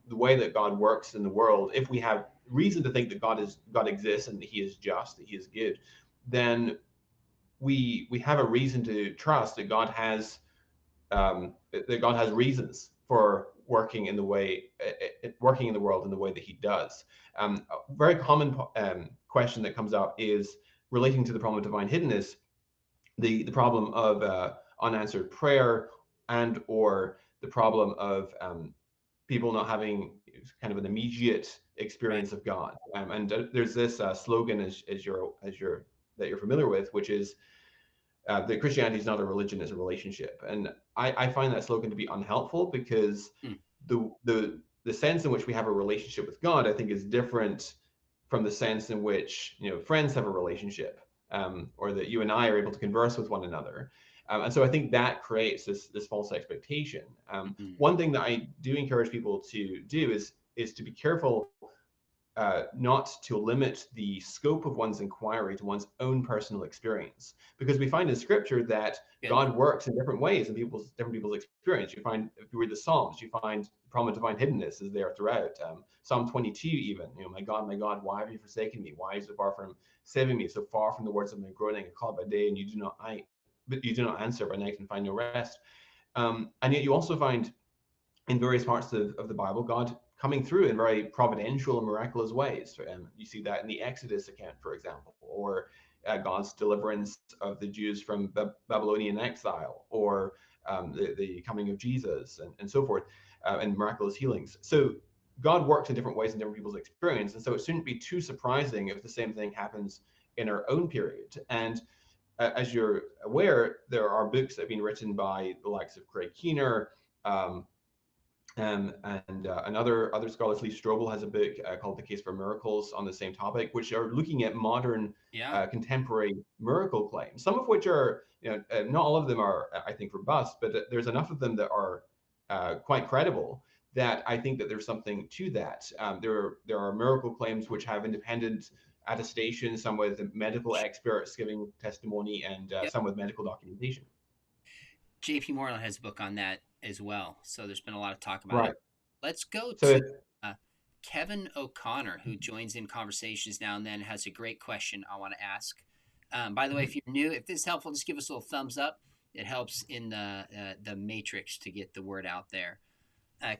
the way that God works in the world, if we have reason to think that God exists and that He is just, that He is good, then we have a reason to trust that God has reasons for working in the way working in the world in the way that He does. A very common question that comes up is relating to the problem of divine hiddenness, the problem of unanswered prayer, and or the problem of people not having kind of an immediate Right. experience of God. And there's this slogan, as you're that you're familiar with, which is that Christianity is not a religion, it's a relationship. And I find that slogan to be unhelpful, because Mm. the sense in which we have a relationship with God, I think, is different from the sense in which friends have a relationship, or that you and I are able to converse with one another. And so I think that creates this false expectation. Mm. One thing that I do encourage people to do is to be careful not to limit the scope of one's inquiry to one's own personal experience, because we find in Scripture that Good. God works in different ways in different people's experience. You find, if you read the Psalms, you find the problem of divine hiddenness is there throughout. Psalm 22, even, my God, why have you forsaken me? Why is it far from saving me? So far from the words of my groaning, I call by day, and but you do not answer by night, and find no rest. And yet you also find in various parts of the Bible, God coming through in very providential and miraculous ways. You see that in the Exodus account, for example, or God's deliverance of the Jews from Babylonian exile, or the coming of Jesus, and so forth, and miraculous healings. So God works in different ways in different people's experience, and so it shouldn't be too surprising if the same thing happens in our own period. And as you're aware, there are books that have been written by the likes of Craig Keener, um, and other scholars. Lee Strobel has a book called The Case for Miracles on the same topic, which are looking at modern Yeah. contemporary miracle claims, some of which are, not all of them are, I think, robust, but there's enough of them that are quite credible, that I think that there's something to that. There are miracle claims which have independent attestation, some with medical experts giving testimony, and Yep. some with medical documentation. JP Moreland has a book on that as well. So there's been a lot of talk about it. Right. Let's go So to if, uh, Kevin O'Connor, who joins in conversations now and then, has a great question I want to ask. By the way, if you're new, if this is helpful, just give us a little thumbs up. It helps in the matrix to get the word out there.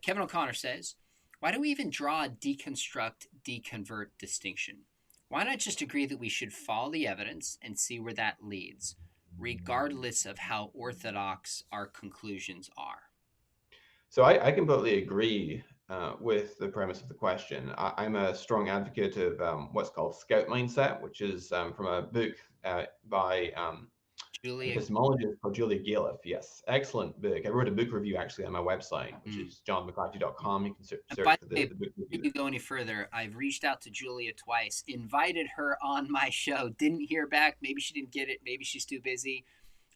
Kevin O'Connor says, "Why do we even draw a deconstruct, deconvert distinction? Why not just agree that we should follow the evidence and see where that leads, regardless of how orthodox our conclusions are?" So I completely agree with the premise of the question. I'm a strong advocate of what's called scout mindset, which is from a book by Julia. epistemologist called Julia Galef. Yes, excellent book. I wrote a book review actually on my website, which Mm. is johnmclatchie.com. You can And by search for the way, the book before review. you go any further, I've reached out to Julia twice, invited her on my show, didn't hear back. Maybe she didn't get it. Maybe she's too busy.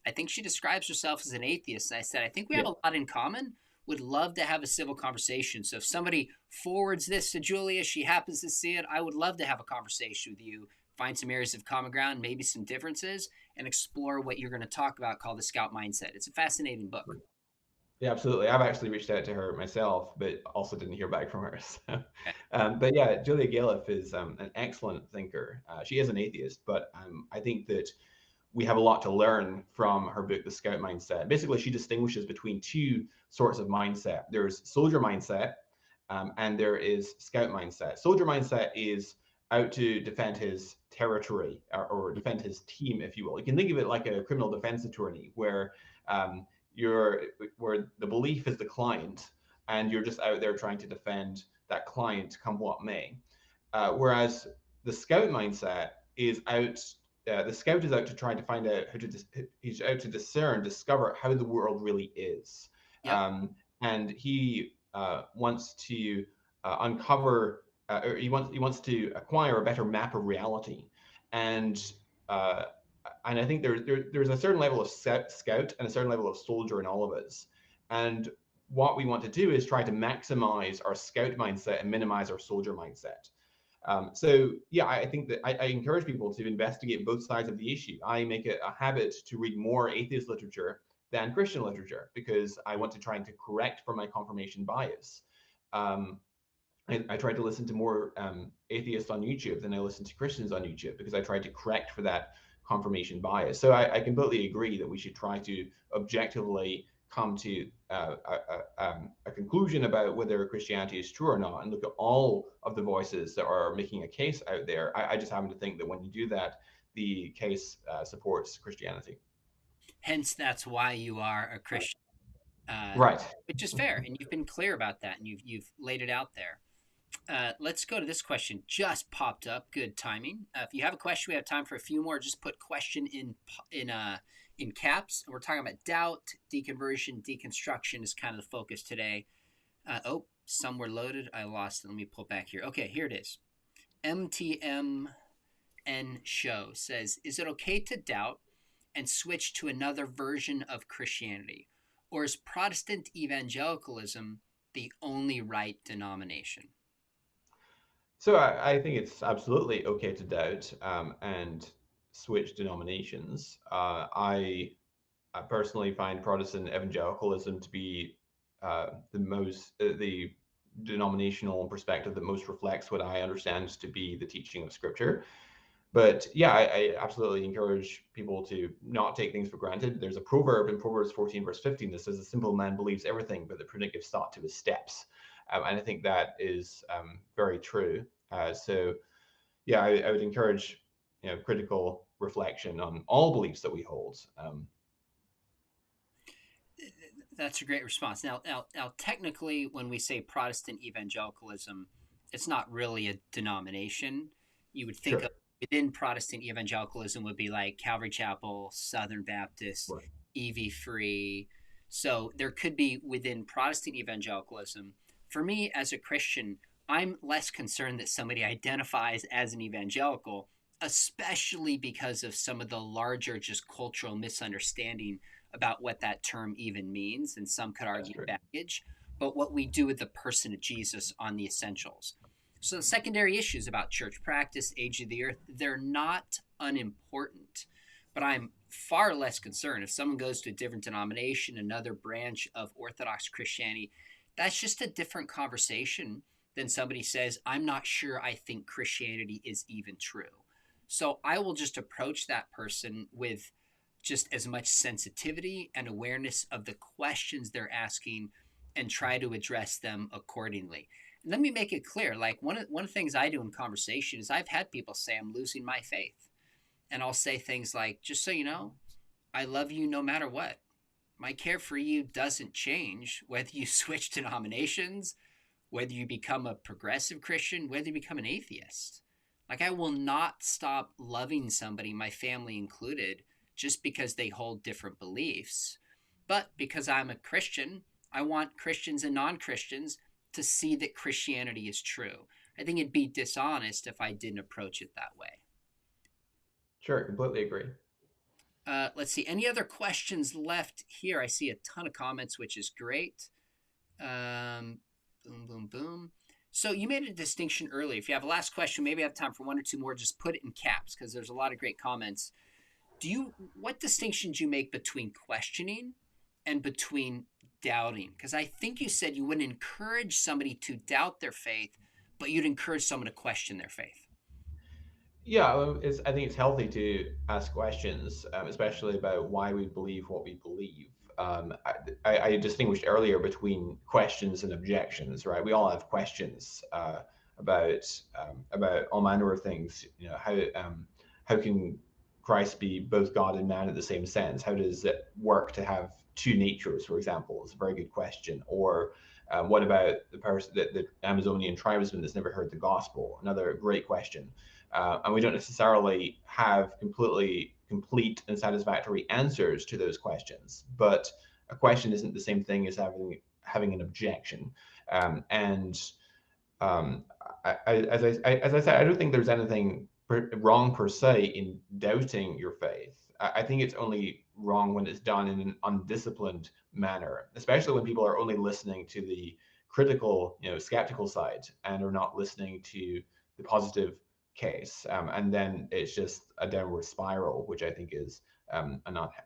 I think she describes herself as an atheist. And I said, I think we have Yeah. a lot in common. Would love to have a civil conversation. So if somebody forwards this to Julia, she happens to see it, I would love to have a conversation with you, find some areas of common ground, maybe some differences, and explore what you're going to talk about called the Scout Mindset. It's a fascinating book. Yeah, absolutely. I've actually reached out to her myself, but also didn't hear back from her. So, Okay. but yeah, Julia Galef is an excellent thinker. She is an atheist, but I think that we have a lot to learn from her book, The Scout Mindset. Basically, she distinguishes between two sorts of mindset. There's soldier mindset, and there is scout mindset. Soldier mindset is out to defend his territory, or defend his team, if you will. You can think of it like a criminal defense attorney, where um, you're where the belief is the client, and you're just out there trying to defend that client, come what may. Whereas the scout mindset is out. The scout is out to try to find out how to. He's out to discover how the world really is, Yep. um, and he wants to uncover. Or he wants to acquire a better map of reality, and uh, and I think there's a certain level of scout and a certain level of soldier in all of us, and what we want to do is try to maximize our scout mindset and minimize our soldier mindset. So yeah, I think that I encourage people to investigate both sides of the issue. I make it a habit to read more atheist literature than Christian literature, because I want to try and to correct for my confirmation bias. Um, I tried to listen to more atheists on YouTube than I listened to Christians on YouTube, because I tried to correct for that confirmation bias. So I completely agree that we should try to objectively come to a conclusion about whether Christianity is true or not, and look at all of the voices that are making a case out there. I just happen to think that when you do that, the case supports Christianity. Hence, that's why you are a Christian, uh, Right. which is fair, and you've been clear about that, and you've laid it out there. Let's go to this question. Just popped up. Good timing. If you have a question, we have time for a few more. Just put question in caps. We're talking about doubt, deconversion, deconstruction is kind of the focus today. Oh, some were loaded. I lost it. Let me pull back here. Okay, here it is. MTMN Show says, is it okay to doubt and switch to another version of Christianity? Or is Protestant evangelicalism the only right denomination? So I think it's absolutely okay to doubt and switch denominations. I personally find Protestant evangelicalism to be the denominational perspective that most reflects what I understand to be the teaching of Scripture. But yeah, I absolutely encourage people to not take things for granted. There's a proverb in Proverbs 14, verse 15 that says, "A simple man believes everything, but the prudent gives thought to his steps." And I think that is very true. So yeah, I would encourage critical reflection on all beliefs that we hold. That's a great response. Now, technically, when we say Protestant evangelicalism, it's not really a denomination. You would think of Sure. within Protestant evangelicalism would be like Calvary Chapel, Southern Baptist, Right. EV Free. So there could be within Protestant evangelicalism. For me, as a Christian, I'm less concerned that somebody identifies as an evangelical, especially because of some of the larger just cultural misunderstanding about what that term even means, and some could That's argue true. baggage, but what we do with the person of Jesus on the essentials. So the secondary issues about church practice, age of the earth, they're not unimportant, but I'm far less concerned if someone goes to a different denomination, another branch of Orthodox Christianity. That's just a different conversation than somebody says, I'm not sure I think Christianity is even true. So I will just approach that person with just as much sensitivity and awareness of the questions they're asking and try to address them accordingly. And let me make it clear, like one of the things I do in conversation is I've had people say I'm losing my faith. And I'll say things like, just so you know, I love you no matter what. My care for you doesn't change whether you switch denominations, whether you become a progressive Christian, whether you become an atheist. Like, I will not stop loving somebody, my family included, just because they hold different beliefs. But because I'm a Christian, I want Christians and non Christians to see that Christianity is true. I think it'd be dishonest if I didn't approach it that way. Sure, completely agree. Let's see. Any other questions left here? I see a ton of comments, which is great. Boom, boom, boom. So you made a distinction earlier. If you have a last question, maybe I have time for one or two more. Just put it in caps because there's a lot of great comments. What distinction do you make between questioning and between doubting? Because I think you said you wouldn't encourage somebody to doubt their faith, but you'd encourage someone to question their faith. Yeah, I think it's healthy to ask questions, especially about why we believe what we believe. I distinguished earlier between questions and objections, right? We all have questions about all manner of things. How can Christ be both God and man at the same sense? How does it work to have two natures, for example? It's a very good question. Or what about the Amazonian tribesman that's never heard the gospel? Another great question. And we don't necessarily have completely complete and satisfactory answers to those questions. But a question isn't the same thing as having an objection. And as I said, I don't think there's anything wrong per se in doubting your faith. I think it's only wrong when it's done in an undisciplined manner, especially when people are only listening to the critical, skeptical side and are not listening to the positive case. And then it's just a downward spiral, which I think is an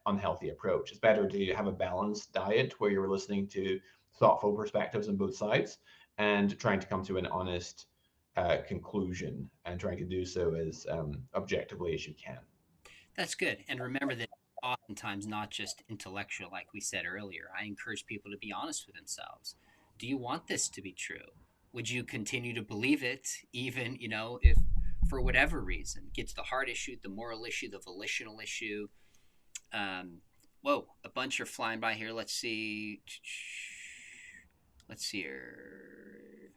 unhealthy approach. It's better to have a balanced diet where you're listening to thoughtful perspectives on both sides, and trying to come to an honest conclusion, and trying to do so as objectively as you can. That's good. And remember that oftentimes not just intellectual, like we said earlier. I encourage people to be honest with themselves. Do you want this to be true? Would you continue to believe it, even, if for whatever reason, get to the heart issue, the moral issue, the volitional issue? Whoa, a bunch are flying by here. Let's see. Let's see here.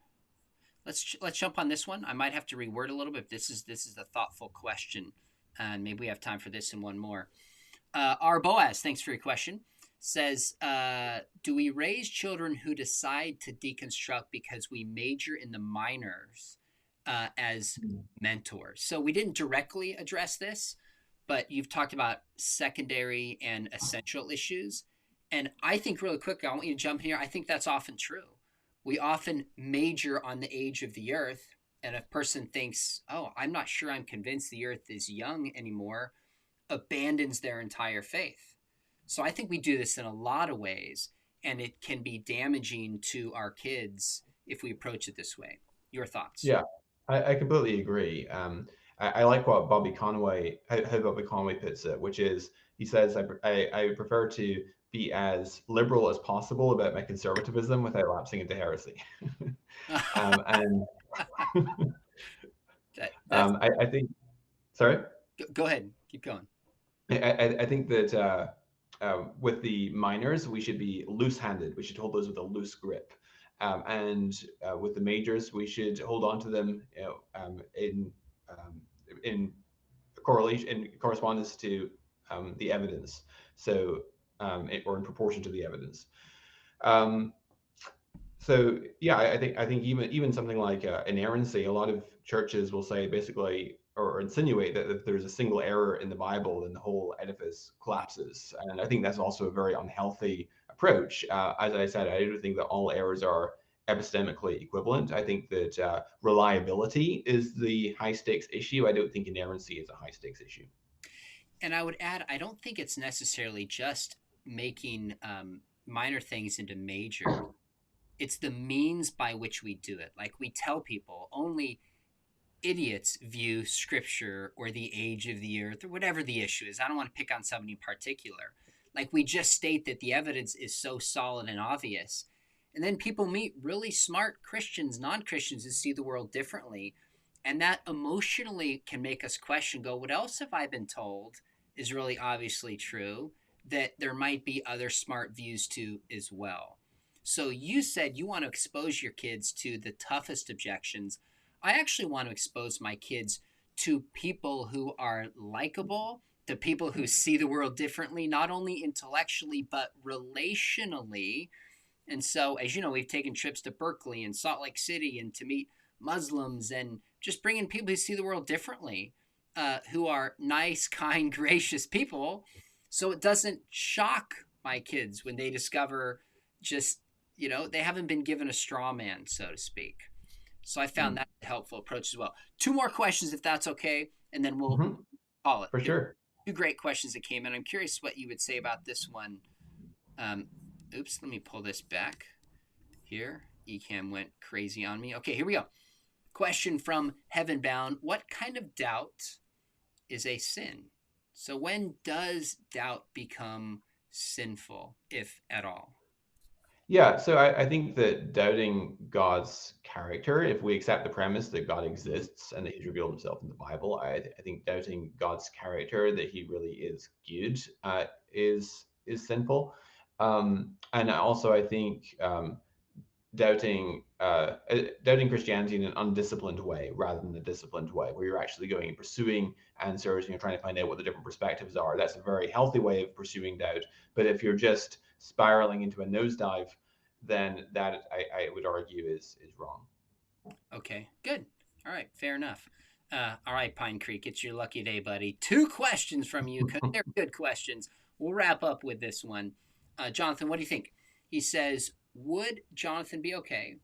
Let's jump on this one. I might have to reword a little bit. This is a thoughtful question, and maybe we have time for this and one more. Our Boaz, thanks for your question, says, do we raise children who decide to deconstruct because we major in the minors as mentors? So we didn't directly address this, but you've talked about secondary and essential issues. And I think really quickly, I want you to jump in here. I think that's often true. We often major on the age of the earth. And a person thinks, oh, I'm not sure I'm convinced the earth is young anymore, abandons their entire faith. So I think we do this in a lot of ways, and it can be damaging to our kids if we approach it this way. Your thoughts? Yeah, I completely agree. I like what Bobby Conway, how Bobby Conway puts it, which is, he says, I prefer to be as liberal as possible about my conservatism without lapsing into heresy. And I think, sorry? Go ahead. Keep going. I think that with the minors, we should be loose-handed. We should hold those with a loose grip. And with the majors, we should hold on to them, in correlation, in correspondence to the evidence. So, or in proportion to the evidence. So yeah, I think even something like inerrancy, a lot of churches will say basically, or insinuate that if there's a single error in the Bible, then the whole edifice collapses. And I think that's also a very unhealthy approach. As I said, I don't think that all errors are epistemically equivalent. I think that reliability is the high stakes issue. I don't think inerrancy is a high stakes issue. And I would add, I don't think it's necessarily just making minor things into major. It's the means by which we do it. Like we tell people, only idiots view scripture or the age of the earth or whatever the issue is. I don't want to pick on somebody in particular. Like we just state that the evidence is so solid and obvious. And then people meet really smart Christians, non-Christians, who see the world differently. And that emotionally can make us question, go, what else have I been told is really obviously true that there might be other smart views to as well. So you said you want to expose your kids to the toughest objections. I actually want to expose my kids to people who are likable, to people who see the world differently, not only intellectually, but relationally. And so, as you know, we've taken trips to Berkeley and Salt Lake City and to meet Muslims and just bringing people who see the world differently, who are nice, kind, gracious people. So it doesn't shock my kids when they discover just, they haven't been given a straw man, so to speak. So I found that a helpful approach as well. Two more questions, if that's okay, and then we'll call it. For sure. Two great questions that came in. I'm curious what you would say about this one. Oops, let me pull this back here. Ecamm went crazy on me. Okay, here we go. Question from Heaven Bound. What kind of doubt is a sin? So when does doubt become sinful, if at all? Yeah, so I think that doubting God's character, if we accept the premise that God exists and that he's revealed himself in the Bible, I think doubting God's character, that he really is good, is sinful. And also I think doubting Christianity in an undisciplined way rather than a disciplined way, where you're actually going and pursuing answers and you're trying to find out what the different perspectives are. That's a very healthy way of pursuing doubt. But if you're just spiraling into a nosedive, then that I would argue is wrong. Okay, good. All right, fair enough. All right, Pine Creek, it's your lucky day, buddy. Two questions from you, because they're good questions. We'll wrap up with this one. Jonathan, what do you think? He says, would Jonathan be okay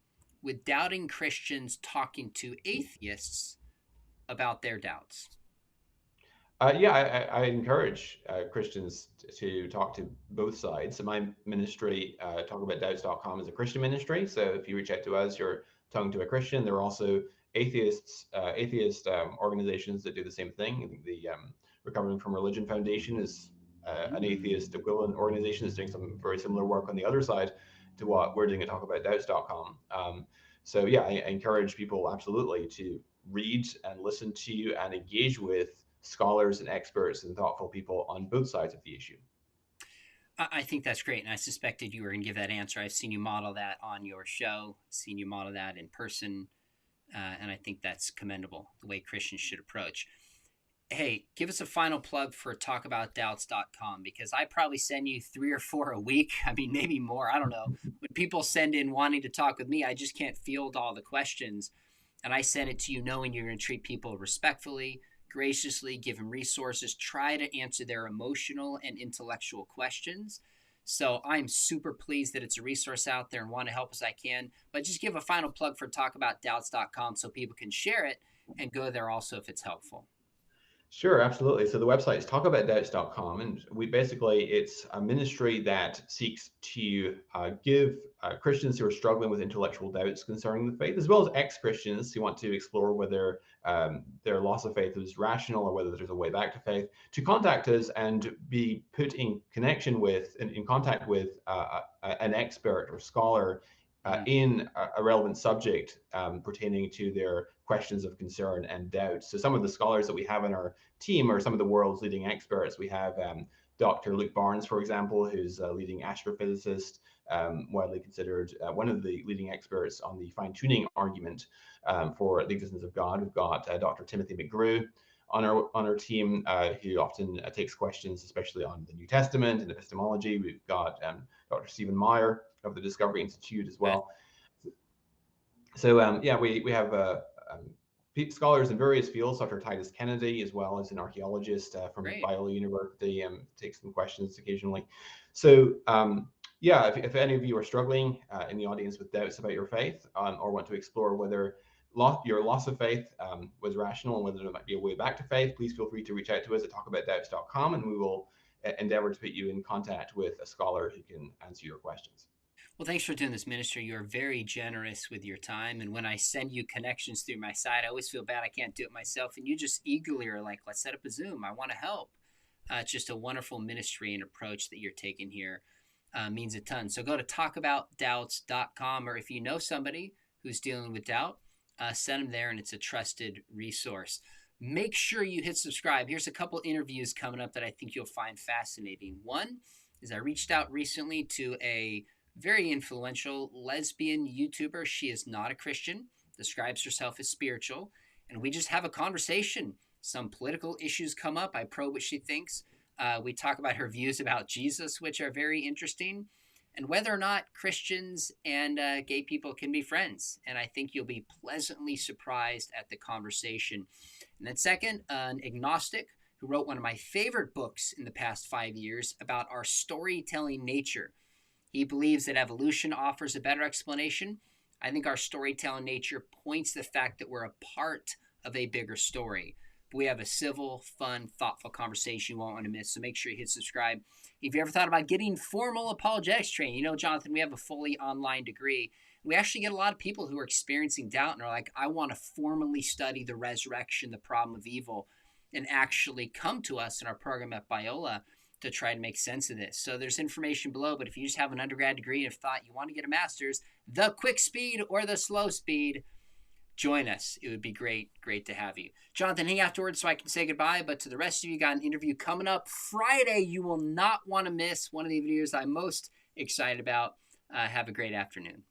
with doubting Christians talking to atheists about their doubts? Yeah, I encourage Christians to talk to both sides. So my ministry, talkaboutdoubts.com, is a Christian ministry. So if you reach out to us, you're talking to a Christian. There are also atheist organizations that do the same thing. I think the Recovering from Religion Foundation is an atheist equivalent organization that's doing some very similar work on the other side to what we're doing at talkaboutdoubts.com. So yeah, I encourage people absolutely to read and listen to and engage with scholars and experts and thoughtful people on both sides of the issue. I think that's great, and I suspected you were going to give that answer. I've seen you model that on your show, seen you model that in person, and I think that's commendable, the way Christians should approach. Hey, give us a final plug for talkaboutdoubts.com, because I probably send you 3 or 4 a week. I mean, maybe more. I don't know. When people send in wanting to talk with me, I just can't field all the questions. And I send it to you knowing you're going to treat people respectfully, graciously, give them resources, try to answer their emotional and intellectual questions. So I'm super pleased that it's a resource out there and want to help as I can. But just give a final plug for talkaboutdoubts.com so people can share it and go there also if it's helpful. Sure, absolutely. So the website is talkaboutdoubts.com, and it's a ministry that seeks to give Christians who are struggling with intellectual doubts concerning the faith, as well as ex-Christians who want to explore whether their loss of faith is rational or whether there's a way back to faith, to contact us and be put in connection with, in contact with an expert or scholar in a relevant subject pertaining to their questions of concern and doubt. So some of the scholars that we have in our team are some of the world's leading experts. We have Dr. Luke Barnes, for example, who's a leading astrophysicist, widely considered one of the leading experts on the fine-tuning argument for the existence of God. We've got Dr. Timothy McGrew on our team, who often takes questions, especially on the New Testament and epistemology. We've got Dr. Stephen Meyer of the Discovery Institute as well. So yeah, we have scholars in various fields. Dr. Titus Kennedy, as well as an archaeologist from Biola University, takes some questions occasionally. So yeah, if any of you are struggling in the audience with doubts about your faith, or want to explore whether your loss of faith was rational and whether there might be a way back to faith, please feel free to reach out to us at talkaboutdoubts.com, and we will endeavor to put you in contact with a scholar who can answer your questions. Well, thanks for doing this, ministry. You're very generous with your time. And when I send you connections through my site, I always feel bad I can't do it myself. And you just eagerly are like, let's set up a Zoom. I want to help. It's just a wonderful ministry and approach that you're taking here. Means a ton. So go to talkaboutdoubts.com, or if you know somebody who's dealing with doubt, send them there, and it's a trusted resource. Make sure you hit subscribe. Here's a couple interviews coming up that I think you'll find fascinating. One is I reached out recently to a very influential lesbian YouTuber. She is not a Christian, describes herself as spiritual, and we just have a conversation. Some political issues come up. I probe what she thinks. We talk about her views about Jesus, which are very interesting, and whether or not Christians and gay people can be friends. And I think you'll be pleasantly surprised at the conversation. And then second, an agnostic who wrote one of my favorite books in the past 5 years about our storytelling nature. He believes that evolution offers a better explanation. I think our storytelling nature points to the fact that we're a part of a bigger story. But we have a civil, fun, thoughtful conversation you won't want to miss, so make sure you hit subscribe. If you ever thought about getting formal apologetics training, you know, Jonathan, we have a fully online degree. We actually get a lot of people who are experiencing doubt and are like, I want to formally study the resurrection, the problem of evil, and actually come to us in our program at Biola to try to make sense of this. So there's information below, but if you just have an undergrad degree and have thought you want to get a master's, the quick speed or the slow speed, join us. It would be great to have you. Jonathan, hang afterwards so I can say goodbye, but to the rest of you, got an interview coming up Friday you will not want to miss. One of the videos I'm most excited about. Have a great afternoon.